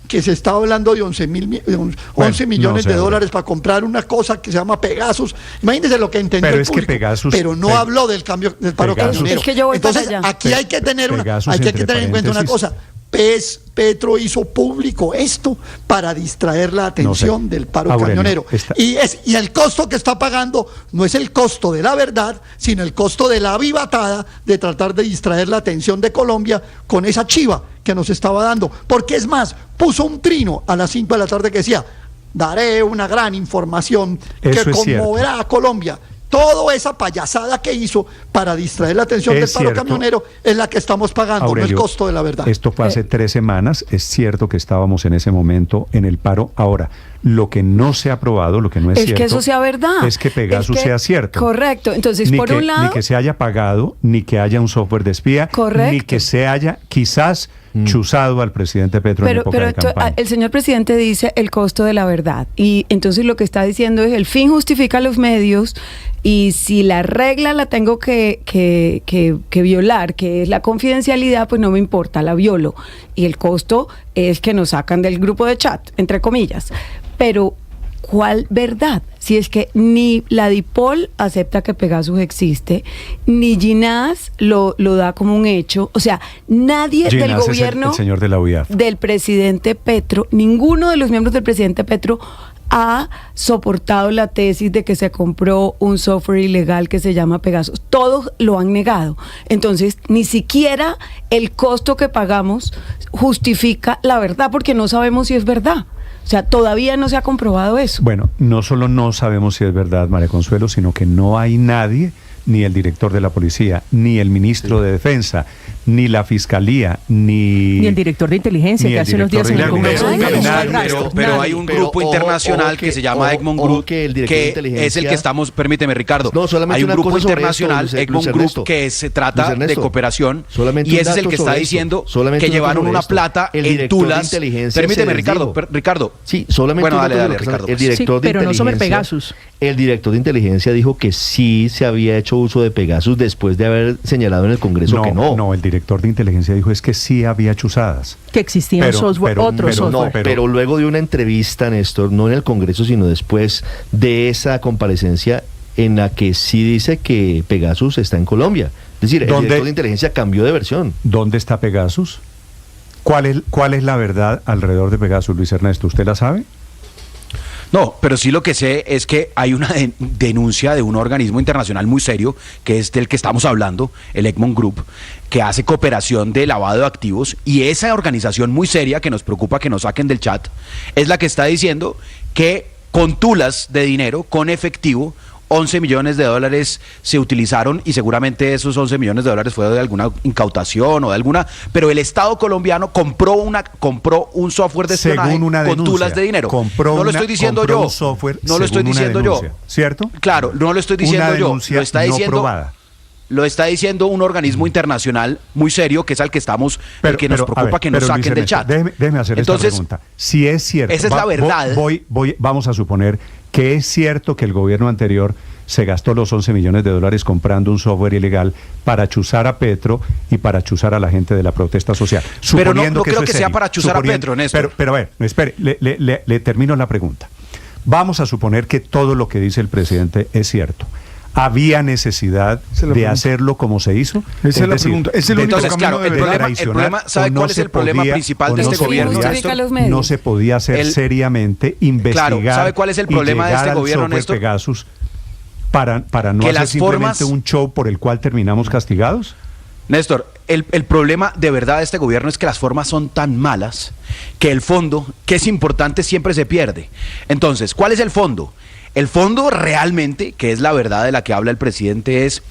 que se estaba hablando de 11 millones de dólares para comprar una cosa que se llama Pegasus. Imagínense lo que entendió el público, pero no habló del cambio del paro camionero. Entonces, aquí hay que tener en cuenta una cosa. Petro hizo público esto para distraer la atención del paro camionero. Y el costo que está pagando no es el costo de la verdad, sino el costo de la avivatada de tratar de distraer la atención de Colombia con esa chiva que nos estaba dando. Porque es más, puso un trino a las 5 de la tarde que decía: daré una gran información que conmoverá a Colombia. Toda esa payasada que hizo para distraer la atención del paro camionero es la que estamos pagando, Aurelio, no el costo de la verdad.
Esto fue hace 3 semanas, es cierto que estábamos en ese momento en el paro. Ahora, lo que no se ha aprobado, lo que no es cierto,
que eso sea verdad,
es que Pegasus sea cierto.
Correcto, entonces por un lado...
Ni que se haya pagado, ni que haya un software de espía,
correcto,
ni que se haya quizás chuzado al presidente Petro en época de campaña.
El señor presidente dice el costo de la verdad, y entonces lo que está diciendo es: el fin justifica los medios, y si la regla la tengo que violar, que es la confidencialidad, pues no me importa, la violo, y el costo es que nos sacan del grupo de chat, entre comillas. Pero ¿cuál verdad? Si es que ni la DIPOL acepta que Pegasus existe, ni Ginás lo da como un hecho. O sea, nadie
Ginás
del gobierno,
el señor de la UIAF,
del presidente Petro, ninguno de los miembros del presidente Petro ha soportado la tesis de que se compró un software ilegal que se llama Pegasus. Todos lo han negado. Entonces, ni siquiera el costo que pagamos justifica la verdad, porque no sabemos si es verdad. O sea, todavía no se ha comprobado eso.
Bueno, no solo no sabemos si es verdad, María Consuelo, sino que no hay nadie, ni el director de la policía, ni el ministro de Defensa, ni la Fiscalía, ni
el director de inteligencia, que hace unos días en el Congreso.
Pero hay un grupo internacional que se llama Egmont Group, que es el que estamos, permíteme, Ricardo, hay un grupo internacional, Egmont Group, que se trata de cooperación, y ese es el que está diciendo que llevaron una plata en Tulas. Permíteme, Ricardo.
Sí, solamente
dale, Ricardo.
El director de
pero no sobre
inteligencia,
Pegasus.
El director de inteligencia dijo que sí se había hecho uso de Pegasus después de haber señalado en el Congreso que no.
No, el director de inteligencia dijo es que sí había chuzadas.
Que existían otros software.
Pero luego de una entrevista, Néstor, no en el Congreso, sino después de esa comparecencia en la que sí dice que Pegasus está en Colombia. Es decir, el director de inteligencia cambió de versión.
¿Dónde está Pegasus? ¿Cuál es la verdad alrededor de Pegasus, Luis Ernesto? ¿Usted la sabe?
No, pero sí lo que sé es que hay una denuncia de un organismo internacional muy serio, que es del que estamos hablando, el Egmont Group, que hace cooperación de lavado de activos, y esa organización muy seria que nos preocupa que nos saquen del chat, es la que está diciendo que con tulas de dinero, con efectivo, 11 millones de dólares se utilizaron, y seguramente esos 11 millones de dólares fue de alguna incautación o de alguna, pero el Estado colombiano compró un software de espionaje con tulas de dinero. No lo estoy diciendo yo.
Un software,
no lo estoy diciendo yo.
¿Cierto?
Claro, no lo estoy diciendo yo. Lo está diciendo
no probada.
Lo está diciendo un organismo internacional muy serio, que es al que estamos, que nos preocupa que nos saquen del chat.
Déjeme hacer esta pregunta. Si es cierto,
esa es la verdad.
Vamos a suponer que es cierto que el gobierno anterior se gastó los 11 millones de dólares comprando un software ilegal para chuzar a Petro y para chuzar a la gente de la protesta social.
Pero no creo que sea para chuzar a Petro, Néstor.
Pero a ver, espere, le termino la pregunta. Vamos a suponer que todo lo que dice el presidente es cierto. ¿Había necesidad de hacerlo como se hizo?
Esa es la pregunta. Es el único camino de verdad.
El problema, ¿sabe cuál es el problema principal de este gobierno?
No se podía hacer seriamente, investigar.
Claro, ¿sabe cuál es el problema de este gobierno, Néstor?
Pegasus para no hacer simplemente un show por el cual terminamos castigados.
Néstor, el problema de verdad de este gobierno es que las formas son tan malas que el fondo, que es importante, siempre se pierde. Entonces, ¿cuál es el fondo? El fondo realmente, que es la verdad de la que habla el presidente, es: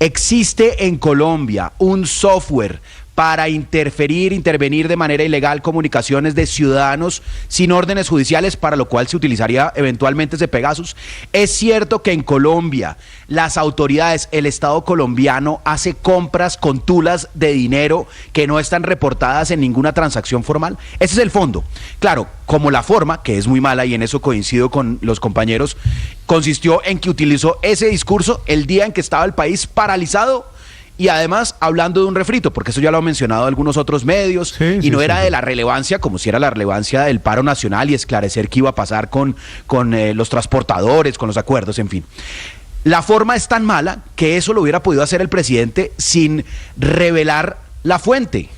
existe en Colombia un software
para intervenir de manera ilegal comunicaciones de ciudadanos sin órdenes judiciales, para lo cual se utilizaría eventualmente ese Pegasus. Es cierto que en Colombia las autoridades, el Estado colombiano hace compras con tulas de dinero que no están reportadas en ninguna transacción formal. Ese es el fondo. Claro, como la forma, que es muy mala, y en eso coincido con los compañeros, consistió en que utilizó ese discurso el día en que estaba el país paralizado, y además hablando de un refrito, porque eso ya lo han mencionado algunos otros medios, y no era de la relevancia, como si era la relevancia del paro nacional y esclarecer qué iba a pasar con los transportadores, con los acuerdos, en fin. La forma es tan mala que eso lo hubiera podido hacer el presidente sin revelar la fuente.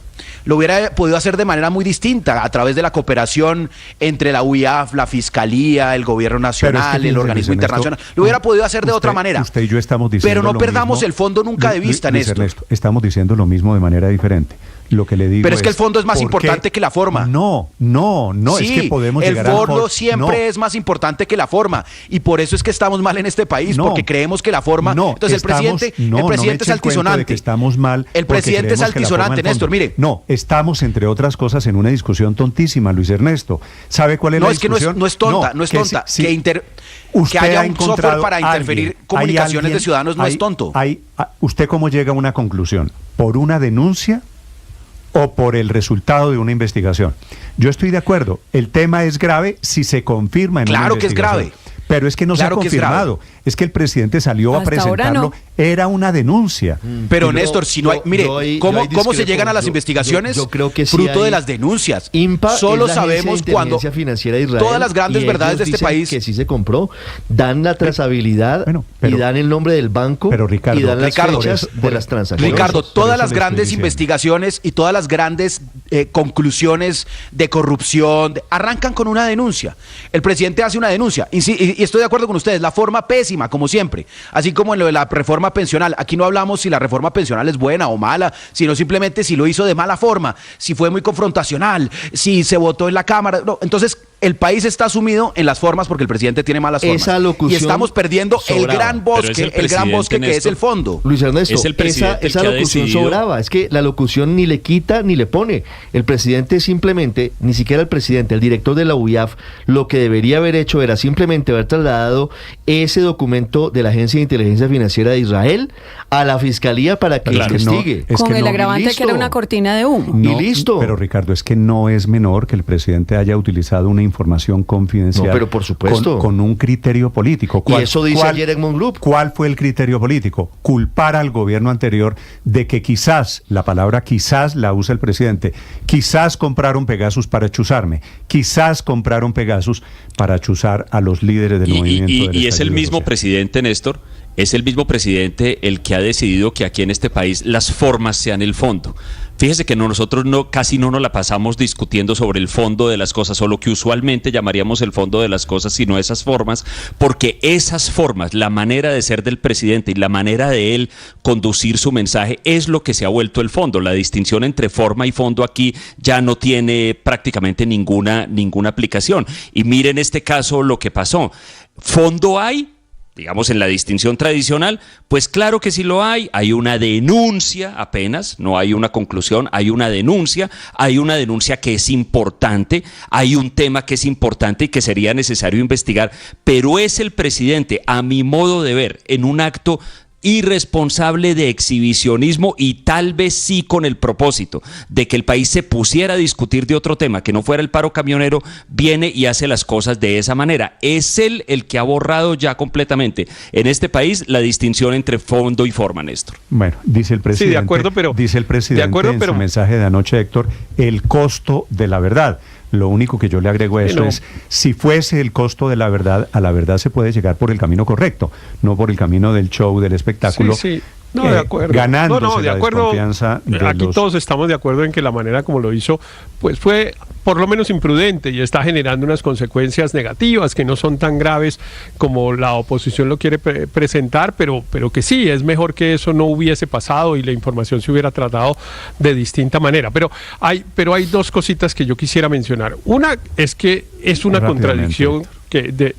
Lo hubiera podido hacer de manera muy distinta, a través de la cooperación entre la UIAF, la Fiscalía, el Gobierno Nacional, el organismo internacional. Lo hubiera podido hacer de otra manera.
Usted y yo estamos diciendo
pero no perdamos el fondo nunca de vista, Néstor.
Ernesto, estamos diciendo lo mismo de manera diferente. Lo que le digo
pero es que el fondo es más importante que la forma.
No, sí, es que podemos llegar
al fondo. El fondo siempre es más importante que la forma, y por eso es que estamos mal en este país, porque creemos que la forma. Entonces el presidente es altisonante.
Estamos mal.
El presidente es altisonante, Néstor, mire.
No, estamos entre otras cosas en una discusión tontísima, Luis Ernesto. ¿Sabe cuál es la discusión?
No es tonta. Que haya un software para interferir comunicaciones de ciudadanos no es tonto.
¿Usted cómo llega a una conclusión? ¿Por una denuncia o por el resultado de una investigación? Yo estoy de acuerdo, el tema es grave si se confirma en una investigación. Claro que es grave. Pero es que no se ha confirmado. Es que el presidente salió a presentarlo. Era una denuncia.
Pero Néstor, si no hay... Mire, ¿cómo se llegan a las investigaciones?
Yo creo que sí,
fruto de las denuncias. Solo sabemos cuando todas las grandes verdades de este país...
que sí se compró, dan la trazabilidad y dan el nombre del banco,
pero Ricardo,
y dan las fechas de las transacciones.
Ricardo, todas las grandes investigaciones y todas las grandes conclusiones de corrupción arrancan con una denuncia. El presidente hace una denuncia. Y estoy de acuerdo con ustedes, la forma pésima, como siempre. Así como en lo de la reforma pensional. Aquí no hablamos si la reforma pensional es buena o mala, sino simplemente si lo hizo de mala forma, si fue muy confrontacional, si se votó en la Cámara. No, entonces, el país está sumido en las formas porque el presidente tiene malas formas. Y estamos perdiendo el gran bosque que es el fondo.
Luis Ernesto, esa locución sobraba. Es que la locución ni le quita ni le pone. El presidente simplemente, ni siquiera el presidente, el director de la UIAF, lo que debería haber hecho era simplemente haber trasladado ese documento de la Agencia de Inteligencia Financiera de Israel a la Fiscalía para que investigue.
Con el agravante que era una cortina de humo.
Y listo. Pero Ricardo, es que no es menor que el presidente haya utilizado una información confidencial.
No, pero por supuesto.
Con un criterio político.
Y eso dice ayer Edmond Loop.
¿Cuál fue el criterio político? Culpar al gobierno anterior de que quizás, la palabra quizás la usa el presidente, quizás compraron Pegasus para chuzarme, quizás compraron Pegasus para chuzar a los líderes del movimiento.
Y es el mismo presidente, Néstor, es el mismo presidente el que ha decidido que aquí en este país las formas sean el fondo. Fíjese que nosotros casi no nos la pasamos discutiendo sobre el fondo de las cosas, o lo que usualmente llamaríamos el fondo de las cosas, sino esas formas, porque esas formas, la manera de ser del presidente y la manera de él conducir su mensaje es lo que se ha vuelto el fondo. La distinción entre forma y fondo aquí ya no tiene prácticamente ninguna aplicación. Y miren en este caso lo que pasó. ¿Fondo hay? Digamos, en la distinción tradicional, pues claro que sí lo hay una denuncia apenas, no hay una conclusión, hay una denuncia que es importante, hay un tema que es importante y que sería necesario investigar, pero es el presidente, a mi modo de ver, en un acto irresponsable de exhibicionismo y tal vez sí con el propósito de que el país se pusiera a discutir de otro tema que no fuera el paro camionero, viene y hace las cosas de esa manera. Es él el que ha borrado ya completamente en este país la distinción entre fondo y forma, Néstor.
Bueno, dice el presidente,
sí, de acuerdo, pero
su mensaje de anoche, Héctor, el costo de la verdad. Lo único que yo le agrego a eso es, si fuese el costo de la verdad, a la verdad se puede llegar por el camino correcto, no por el camino del show, del espectáculo.
Sí. No, de acuerdo.
Ganándose
de acuerdo.
La desconfianza de
Aquí todos estamos de acuerdo en que la manera como lo hizo, pues fue por lo menos imprudente y está generando unas consecuencias negativas que no son tan graves como la oposición lo quiere presentar, pero que sí, es mejor que eso no hubiese pasado y la información se hubiera tratado de distinta manera. Pero hay dos cositas que yo quisiera mencionar. Una es que es una contradicción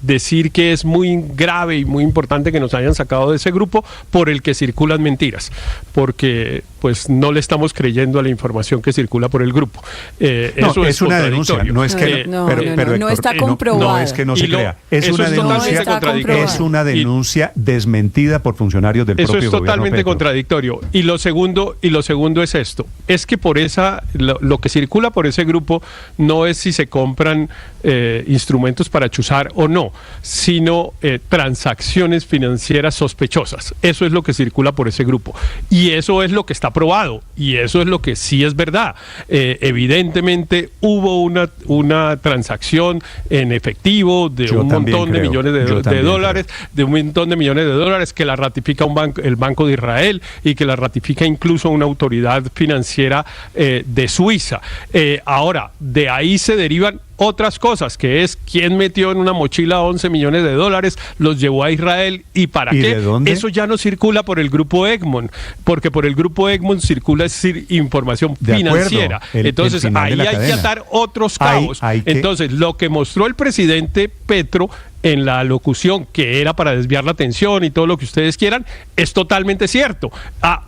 decir que es muy grave y muy importante que nos hayan sacado de ese grupo por el que circulan mentiras, porque pues no le estamos creyendo a la información que circula por el grupo. Eso
es una denuncia, no es que
no está comprobado.
No es que no se crea, es una denuncia desmentida por funcionarios del propio gobierno.
Eso es totalmente contradictorio. Y lo segundo es esto, es que por lo que circula por ese grupo no es si se compran instrumentos para chuzar o no, sino transacciones financieras sospechosas. Eso es lo que circula por ese grupo. Y eso es lo que está probado. Y eso es lo que sí es verdad. Evidentemente hubo una transacción en efectivo de un montón de millones de dólares, que la ratifica el Banco de Israel y que la ratifica incluso una autoridad financiera de Suiza. Ahora, de ahí se derivan otras cosas, que es quién metió en una mochila 11 millones de dólares, los llevó a Israel y para qué.
¿De dónde?
Eso ya no circula por el grupo Egmont, porque por el grupo Egmont circula información financiera. Entonces ahí hay que atar otros cabos. Entonces lo que mostró el presidente Petro en la locución, que era para desviar la atención y todo lo que ustedes quieran, es totalmente cierto.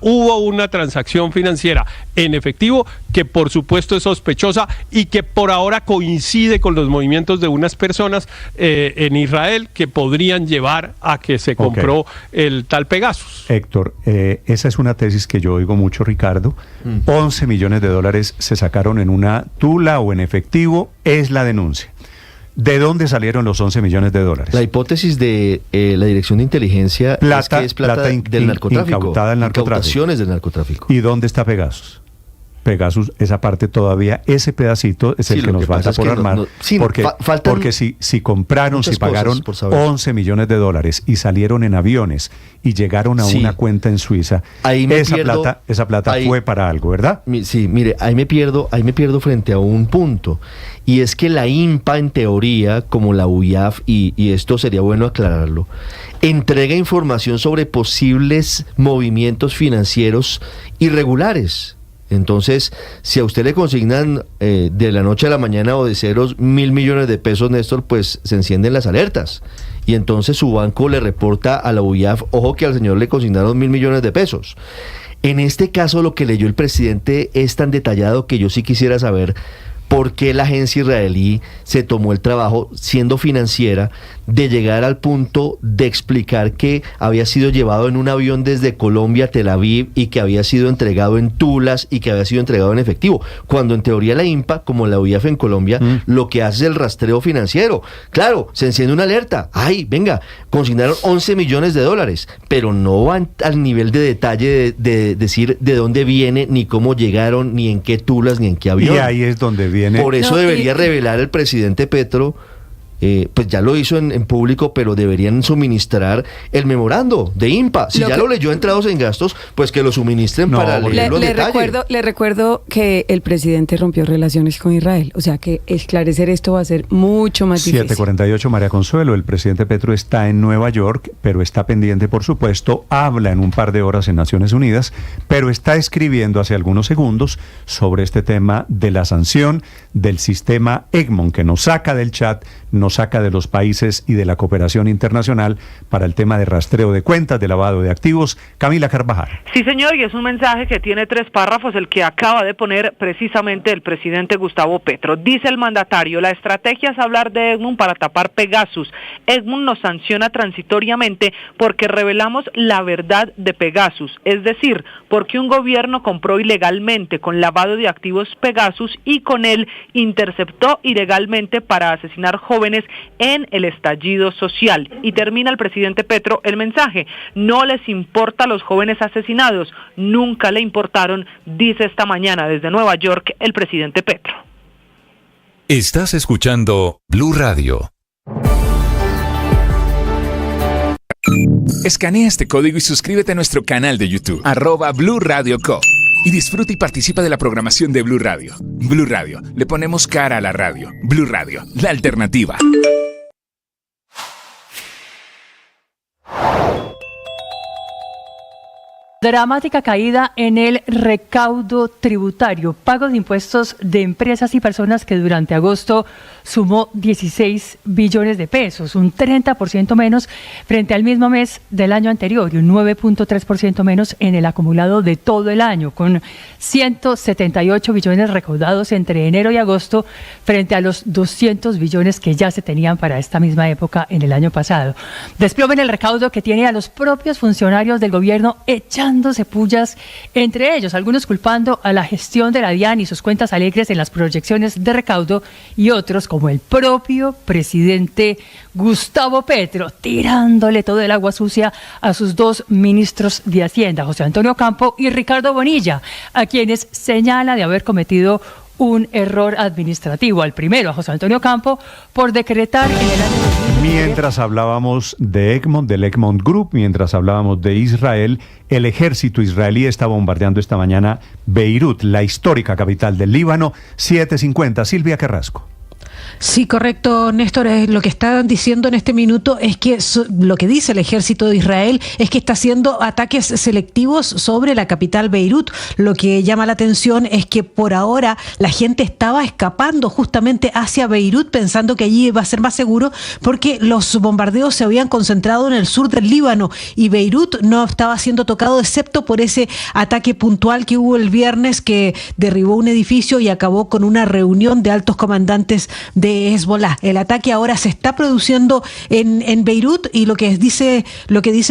Hubo una transacción financiera en efectivo que por supuesto es sospechosa y que por ahora coincide con los movimientos de unas personas en Israel que podrían llevar a que se compró el tal Pegasus.
Héctor, esa es una tesis que yo oigo mucho, Ricardo. 11 millones de dólares se sacaron en una tula o en efectivo, es la denuncia. ¿De dónde salieron los 11 millones de dólares?
La hipótesis de la Dirección de Inteligencia es que es plata del narcotráfico,
incautada del narcotráfico.
Incautaciones del narcotráfico.
¿Y dónde está Pegasus? Pegasus, esa parte todavía, ese pedacito es el que nos falta por armar, porque si compraron, si pagaron 11 millones de dólares y salieron en aviones y llegaron a una cuenta en Suiza, esa plata fue para algo, ¿verdad?
Sí, mire, ahí me pierdo frente a un punto, y es que la INPA, en teoría, como la UIAF, y esto sería bueno aclararlo, entrega información sobre posibles movimientos financieros irregulares. Entonces, si a usted le consignan de la noche a la mañana o de ceros 1.000 millones de pesos, Néstor, pues se encienden las alertas. Y entonces su banco le reporta a la UIAF, ojo que al señor le consignaron 1.000 millones de pesos. En este caso, lo que leyó el presidente es tan detallado que yo sí quisiera saber por qué la agencia israelí se tomó el trabajo, siendo financiera, de llegar al punto de explicar que había sido llevado en un avión desde Colombia a Tel Aviv y que había sido entregado en tulas y que había sido entregado en efectivo, cuando en teoría la INPA, como la UIAF en Colombia, lo que hace es el rastreo financiero. Claro, se enciende una alerta, venga, consignaron 11 millones de dólares, pero no van al nivel de detalle de decir de dónde viene, ni cómo llegaron, ni en qué tulas, ni en qué avión.
Y ahí es donde viene.
Por eso debería revelar el presidente Petro, pues ya lo hizo en público, pero deberían suministrar el memorando de INPA. Si ya lo leyó entrados en gastos, pues que lo suministren para leerlo en detalle.
Le recuerdo que el presidente rompió relaciones con Israel, o sea que esclarecer esto va a ser mucho más difícil.
7:48, María Consuelo, el presidente Petro está en Nueva York, pero está pendiente, por supuesto, habla en un par de horas en Naciones Unidas, pero está escribiendo hace algunos segundos sobre este tema de la sanción del sistema Egmont, que nos saca del chat, nos saca de los países y de la cooperación internacional para el tema de rastreo de cuentas, de lavado de activos. Camila Carvajal.
Sí, señor, y es un mensaje que tiene 3 párrafos, el que acaba de poner precisamente el presidente Gustavo Petro. Dice el mandatario, la estrategia es hablar de Egmont para tapar Pegasus. Egmont nos sanciona transitoriamente porque revelamos la verdad de Pegasus, es decir, porque un gobierno compró ilegalmente con lavado de activos Pegasus y con él interceptó ilegalmente para asesinar jóvenes en el estallido social. Y termina el presidente Petro el mensaje: no les importa a los jóvenes asesinados, nunca le importaron, dice esta mañana desde Nueva York el presidente Petro.
Estás escuchando Blue Radio.
Escanea este código y suscríbete a nuestro canal de YouTube, @Blue Radio Co. Y disfruta y participa de la programación de Blue Radio. Blue Radio, le ponemos cara a la radio. Blue Radio, la alternativa.
Dramática caída en el recaudo tributario, pago de impuestos de empresas y personas que durante agosto sumó 16 billones de pesos, un 30% menos frente al mismo mes del año anterior y un 9.3% menos en el acumulado de todo el año, con 178 billones recaudados entre enero y agosto frente a los 200 billones que ya se tenían para esta misma época en el año pasado. Desplome en el recaudo que tiene a los propios funcionarios del gobierno echándose pullas entre ellos, algunos culpando a la gestión de la DIAN y sus cuentas alegres en las proyecciones de recaudo y otros como el propio presidente Gustavo Petro, tirándole todo el agua sucia a sus dos ministros de Hacienda, José Antonio Campo y Ricardo Bonilla, a quienes señala de haber cometido un error administrativo. Al primero, a José Antonio Campo, por decretar en el año 2020.
Mientras hablábamos de Egmont, del Egmont Group, mientras hablábamos de Israel, el ejército israelí está bombardeando esta mañana Beirut, la histórica capital del Líbano. 7:50. Silvia Carrasco.
Sí, correcto, Néstor. Lo que están diciendo en este minuto es que lo que dice el ejército de Israel es que está haciendo ataques selectivos sobre la capital Beirut. Lo que llama la atención es que por ahora la gente estaba escapando justamente hacia Beirut pensando que allí iba a ser más seguro porque los bombardeos se habían concentrado en el sur del Líbano y Beirut no estaba siendo tocado excepto por ese ataque puntual que hubo el viernes que derribó un edificio y acabó con una reunión de altos comandantes de Hezbollah. El ataque ahora se está produciendo en Beirut y lo que dice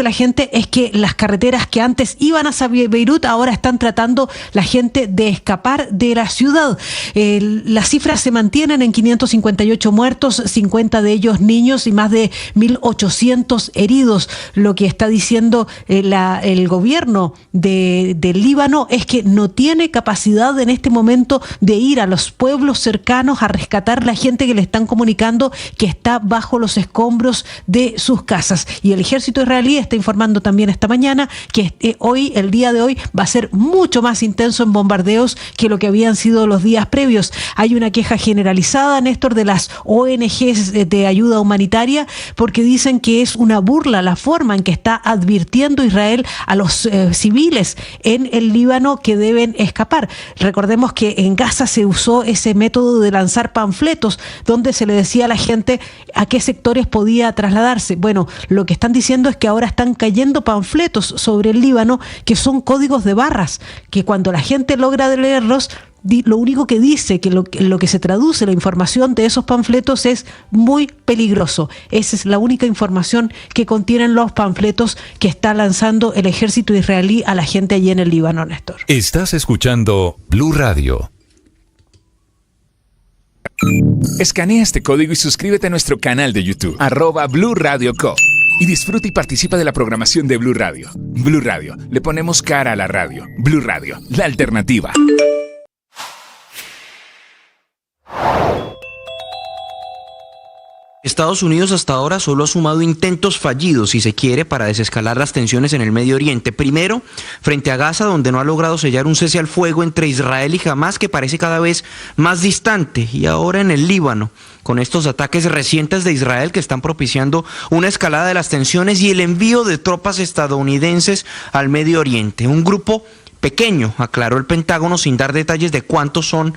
la gente es que las carreteras que antes iban hacia Beirut ahora están tratando la gente de escapar de la ciudad. Las cifras se mantienen en 558 muertos, 50 de ellos niños y más de 1.800 heridos. Lo que está diciendo el gobierno del Líbano es que no tiene capacidad en este momento de ir a los pueblos cercanos a rescatar la gente que le están comunicando que está bajo los escombros de sus casas. Y el ejército israelí está informando también esta mañana que el día de hoy va a ser mucho más intenso en bombardeos que lo que habían sido los días previos. Hay una queja generalizada, Néstor, de las ONGs de ayuda humanitaria porque dicen que es una burla la forma en que está advirtiendo Israel a los civiles en el Líbano que deben escapar. Recordemos que en Gaza se usó ese método de lanzar panfletos donde se le decía a la gente a qué sectores podía trasladarse. Bueno, lo que están diciendo es que ahora están cayendo panfletos sobre el Líbano que son códigos de barras, que cuando la gente logra leerlos, lo único que dice, que lo que se traduce, la información de esos panfletos es muy peligroso. Esa es la única información que contienen los panfletos que está lanzando el ejército israelí a la gente allí en el Líbano, Néstor.
Estás escuchando Blue Radio.
Escanea este código y suscríbete a nuestro canal de YouTube, @Blue Radio Co. Y disfruta y participa de la programación de Blue Radio. Blue Radio, le ponemos cara a la radio. Blue Radio, la alternativa.
Estados Unidos hasta ahora solo ha sumado intentos fallidos, si se quiere, para desescalar las tensiones en el Medio Oriente. Primero, frente a Gaza, donde no ha logrado sellar un cese al fuego entre Israel y Hamás, que parece cada vez más distante. Y ahora en el Líbano, con estos ataques recientes de Israel que están propiciando una escalada de las tensiones y el envío de tropas estadounidenses al Medio Oriente. Un grupo pequeño, aclaró el Pentágono, sin dar detalles de cuántos son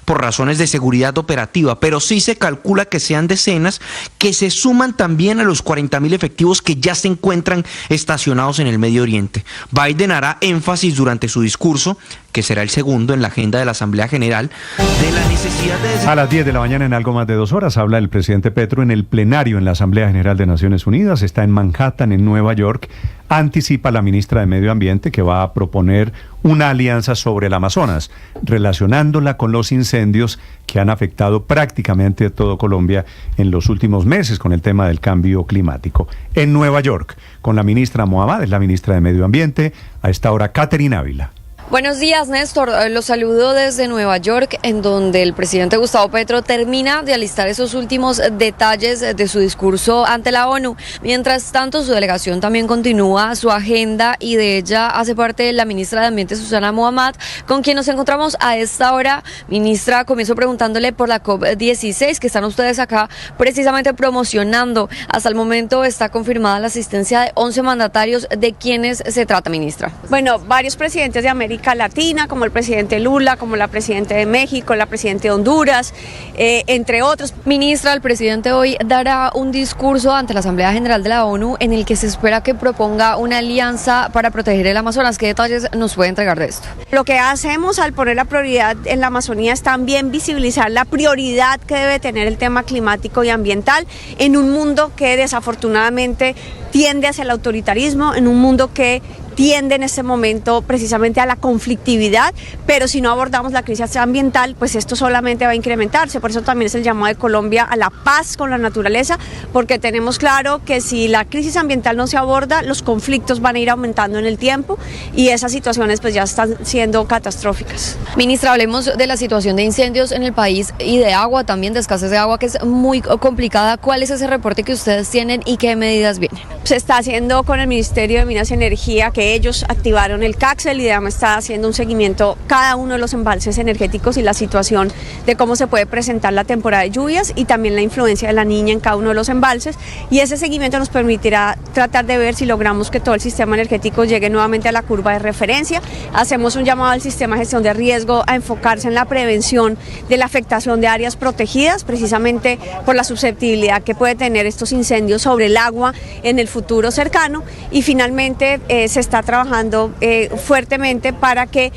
por razones de seguridad operativa, pero sí se calcula que sean decenas, que se suman también a los 40.000 efectivos que ya se encuentran estacionados en el Medio Oriente. Biden hará énfasis durante su discurso, que será el segundo en la agenda de la Asamblea General, de la necesidad de...
A las 10 de la mañana, en algo más de 2 horas, habla el presidente Petro en el plenario en la Asamblea General de Naciones Unidas. Está en Manhattan, en Nueva York. Anticipa la ministra de Medio Ambiente que va a proponer una alianza sobre el Amazonas, relacionándola con los incendios que han afectado prácticamente todo Colombia en los últimos meses con el tema del cambio climático. En Nueva York, con la ministra Mohammad, es la ministra de Medio Ambiente, a esta hora Catherine Ávila.
Buenos días, Néstor. Los saludo desde Nueva York, en donde el presidente Gustavo Petro termina de alistar esos últimos detalles de su discurso ante la ONU. Mientras tanto, su delegación también continúa su agenda y de ella hace parte la ministra de Ambiente, Susana Muhammad, con quien nos encontramos a esta hora. Ministra, comienzo preguntándole por la COP16, que están ustedes acá precisamente promocionando. Hasta el momento está confirmada la asistencia de 11 mandatarios. ¿De quiénes se trata, ministra?
Bueno, varios presidentes de América Latina, como el presidente Lula, como la presidenta de México, la presidenta de Honduras, entre otros.
Ministra, el presidente hoy dará un discurso ante la Asamblea General de la ONU en el que se espera que proponga una alianza para proteger el Amazonas. ¿Qué detalles nos puede entregar de esto?
Lo que hacemos al poner la prioridad en la Amazonía es también visibilizar la prioridad que debe tener el tema climático y ambiental en un mundo que desafortunadamente tiende hacia el autoritarismo, en un mundo que tiende en este momento precisamente a la conflictividad, pero si no abordamos la crisis ambiental, pues esto solamente va a incrementarse. Por eso también es el llamado de Colombia a la paz con la naturaleza, porque tenemos claro que si la crisis ambiental no se aborda, los conflictos van a ir aumentando en el tiempo y esas situaciones pues ya están siendo catastróficas.
Ministra, hablemos de la situación de incendios en el país y de agua, también de escasez de agua, que es muy complicada. ¿Cuál es ese reporte que ustedes tienen y qué medidas vienen?
Se está haciendo con el Ministerio de Minas y Energía, que ellos activaron el CACSEL y además está haciendo un seguimiento cada uno de los embalses energéticos y la situación de cómo se puede presentar la temporada de lluvias y también la influencia de la Niña en cada uno de los embalses, y ese seguimiento nos permitirá tratar de ver si logramos que todo el sistema energético llegue nuevamente a la curva de referencia. Hacemos un llamado al sistema de gestión de riesgo a enfocarse en la prevención de la afectación de áreas protegidas, precisamente por la susceptibilidad que puede tener estos incendios sobre el agua en el futuro cercano, y finalmente se está trabajando fuertemente para que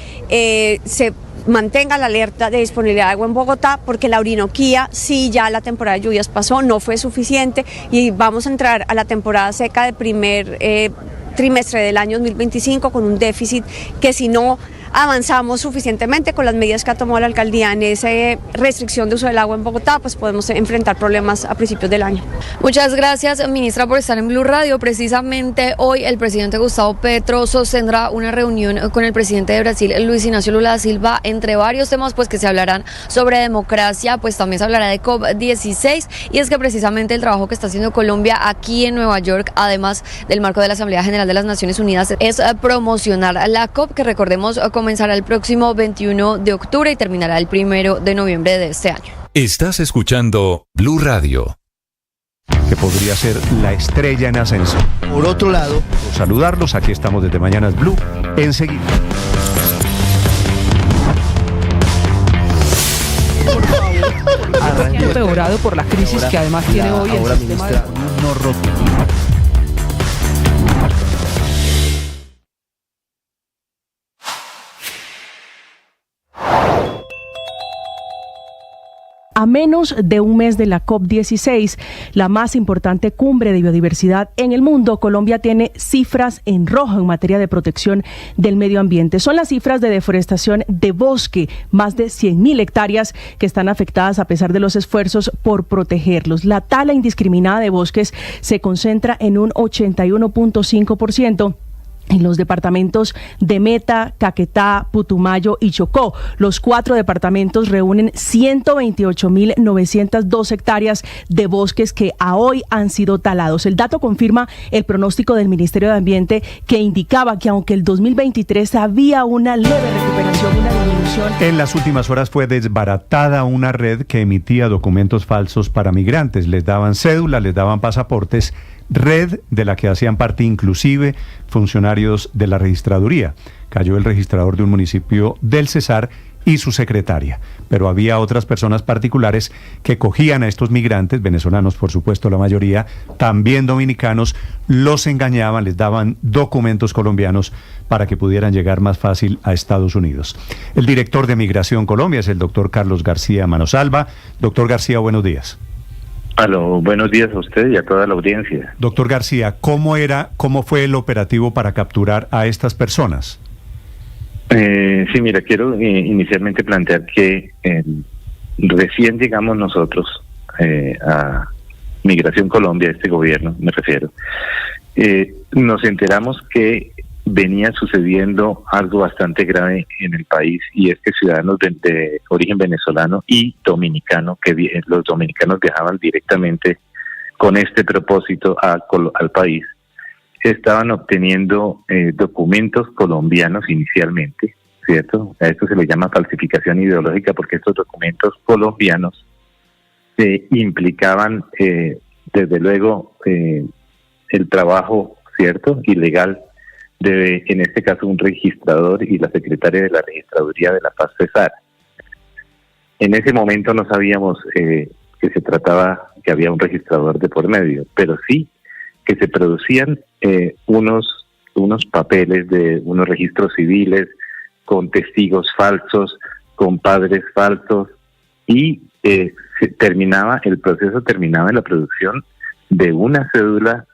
se mantenga la alerta de disponibilidad de agua en Bogotá, porque la Orinoquía, sí, ya la temporada de lluvias pasó, no fue suficiente y vamos a entrar a la temporada seca de primer trimestre del año 2025 con un déficit que, si no avanzamos suficientemente con las medidas que ha tomado la alcaldía en esa restricción de uso del agua en Bogotá, pues podemos enfrentar problemas a principios del año.
Muchas gracias, ministra, por estar en Blue Radio. Precisamente hoy el presidente Gustavo Petro sostendrá una reunión con el presidente de Brasil, Luis Ignacio Lula da Silva, entre varios temas pues que se hablarán sobre democracia, pues también se hablará de COP16, y es que precisamente el trabajo que está haciendo Colombia aquí en Nueva York, además del marco de la Asamblea General de las Naciones Unidas, es promocionar la COP, que recordemos comenzará el próximo 21 de octubre y terminará el 1 de noviembre de este año.
Estás escuchando Blue Radio.
Que podría ser la estrella en ascenso.
Por otro lado,
saludarlos, aquí estamos desde Mañanas Blue, enseguida.
Empeorado por la crisis que además tiene hoy el sistema de...
A menos de un mes de la COP16, la más importante cumbre de biodiversidad en el mundo, Colombia tiene cifras en rojo en materia de protección del medio ambiente. Son las cifras de deforestación de bosque, más de 100.000 hectáreas que están afectadas a pesar de los esfuerzos por protegerlos. La tala indiscriminada de bosques se concentra en un 81.5%. en los departamentos de Meta, Caquetá, Putumayo y Chocó. Los 4 departamentos reúnen 128.902 hectáreas de bosques que a hoy han sido talados. El dato confirma el pronóstico del Ministerio de Ambiente, que indicaba que aunque el 2023 había una leve recuperación, una disminución.
En las últimas horas fue desbaratada una red que emitía documentos falsos para migrantes. Les daban cédulas, les daban pasaportes, red de la que hacían parte inclusive funcionarios de la registraduría. Cayó el registrador de un municipio del Cesar y su secretaria, pero había otras personas particulares que cogían a estos migrantes, venezolanos por supuesto la mayoría, también dominicanos, los engañaban, les daban documentos colombianos para que pudieran llegar más fácil a Estados Unidos. El director de Migración Colombia es el doctor Carlos García Manosalva. Doctor García, buenos días.
Aló, buenos días a usted y a toda la audiencia.
Doctor García, ¿cómo fue el operativo para capturar a estas personas?
Sí, mira, quiero inicialmente plantear que recién llegamos nosotros a Migración Colombia, este gobierno me refiero, nos enteramos que venía sucediendo algo bastante grave en el país, y es que ciudadanos de origen venezolano y dominicano, los dominicanos viajaban directamente con este propósito al país, estaban obteniendo documentos colombianos inicialmente, ¿cierto? A esto se le llama falsificación ideológica, porque estos documentos colombianos implicaban, desde luego, el trabajo, ¿cierto?, ilegal de, en este caso, un registrador y la secretaria de la Registraduría de La Paz, Cesar. En ese momento no sabíamos que se trataba, que había un registrador de por medio, pero sí que se producían unos papeles de unos registros civiles con testigos falsos, con padres falsos, y el proceso terminaba en la producción de una cédula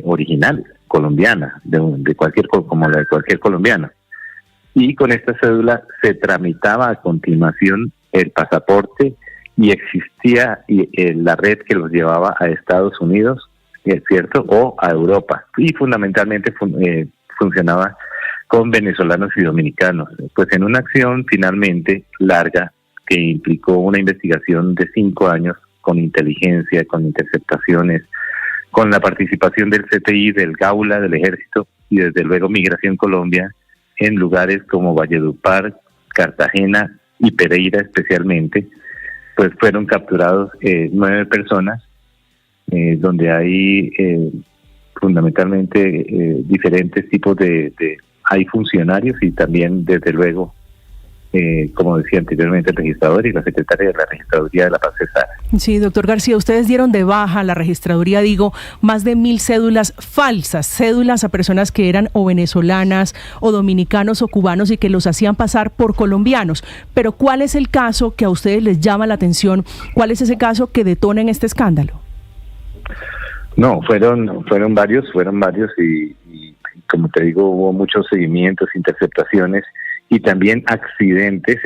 original colombiana, de cualquier, como la de cualquier colombiano, y con esta cédula se tramitaba a continuación el pasaporte, y existía la red que los llevaba a Estados Unidos, ¿cierto?, o a Europa, y fundamentalmente funcionaba con venezolanos y dominicanos. Pues en una acción finalmente larga, que implicó una investigación de 5 años, con inteligencia, con interceptaciones, con la participación del CTI, del Gaula, del Ejército, y desde luego Migración Colombia, en lugares como Valledupar, Cartagena y Pereira especialmente, pues fueron capturados 9 personas, donde hay fundamentalmente diferentes tipos hay funcionarios, y también desde luego, como decía anteriormente, el registrador y la secretaria de la Registraduría de La Paz, Cesar.
Sí, doctor García, ustedes dieron de baja a la registraduría, más de 1.000 cédulas falsas, cédulas a personas que eran o venezolanas o dominicanos o cubanos y que los hacían pasar por colombianos. Pero ¿cuál es el caso que a ustedes les llama la atención? ¿Cuál es ese caso que detona en este escándalo?
No, fueron varios, y como te digo, hubo muchos seguimientos, interceptaciones y también accidentes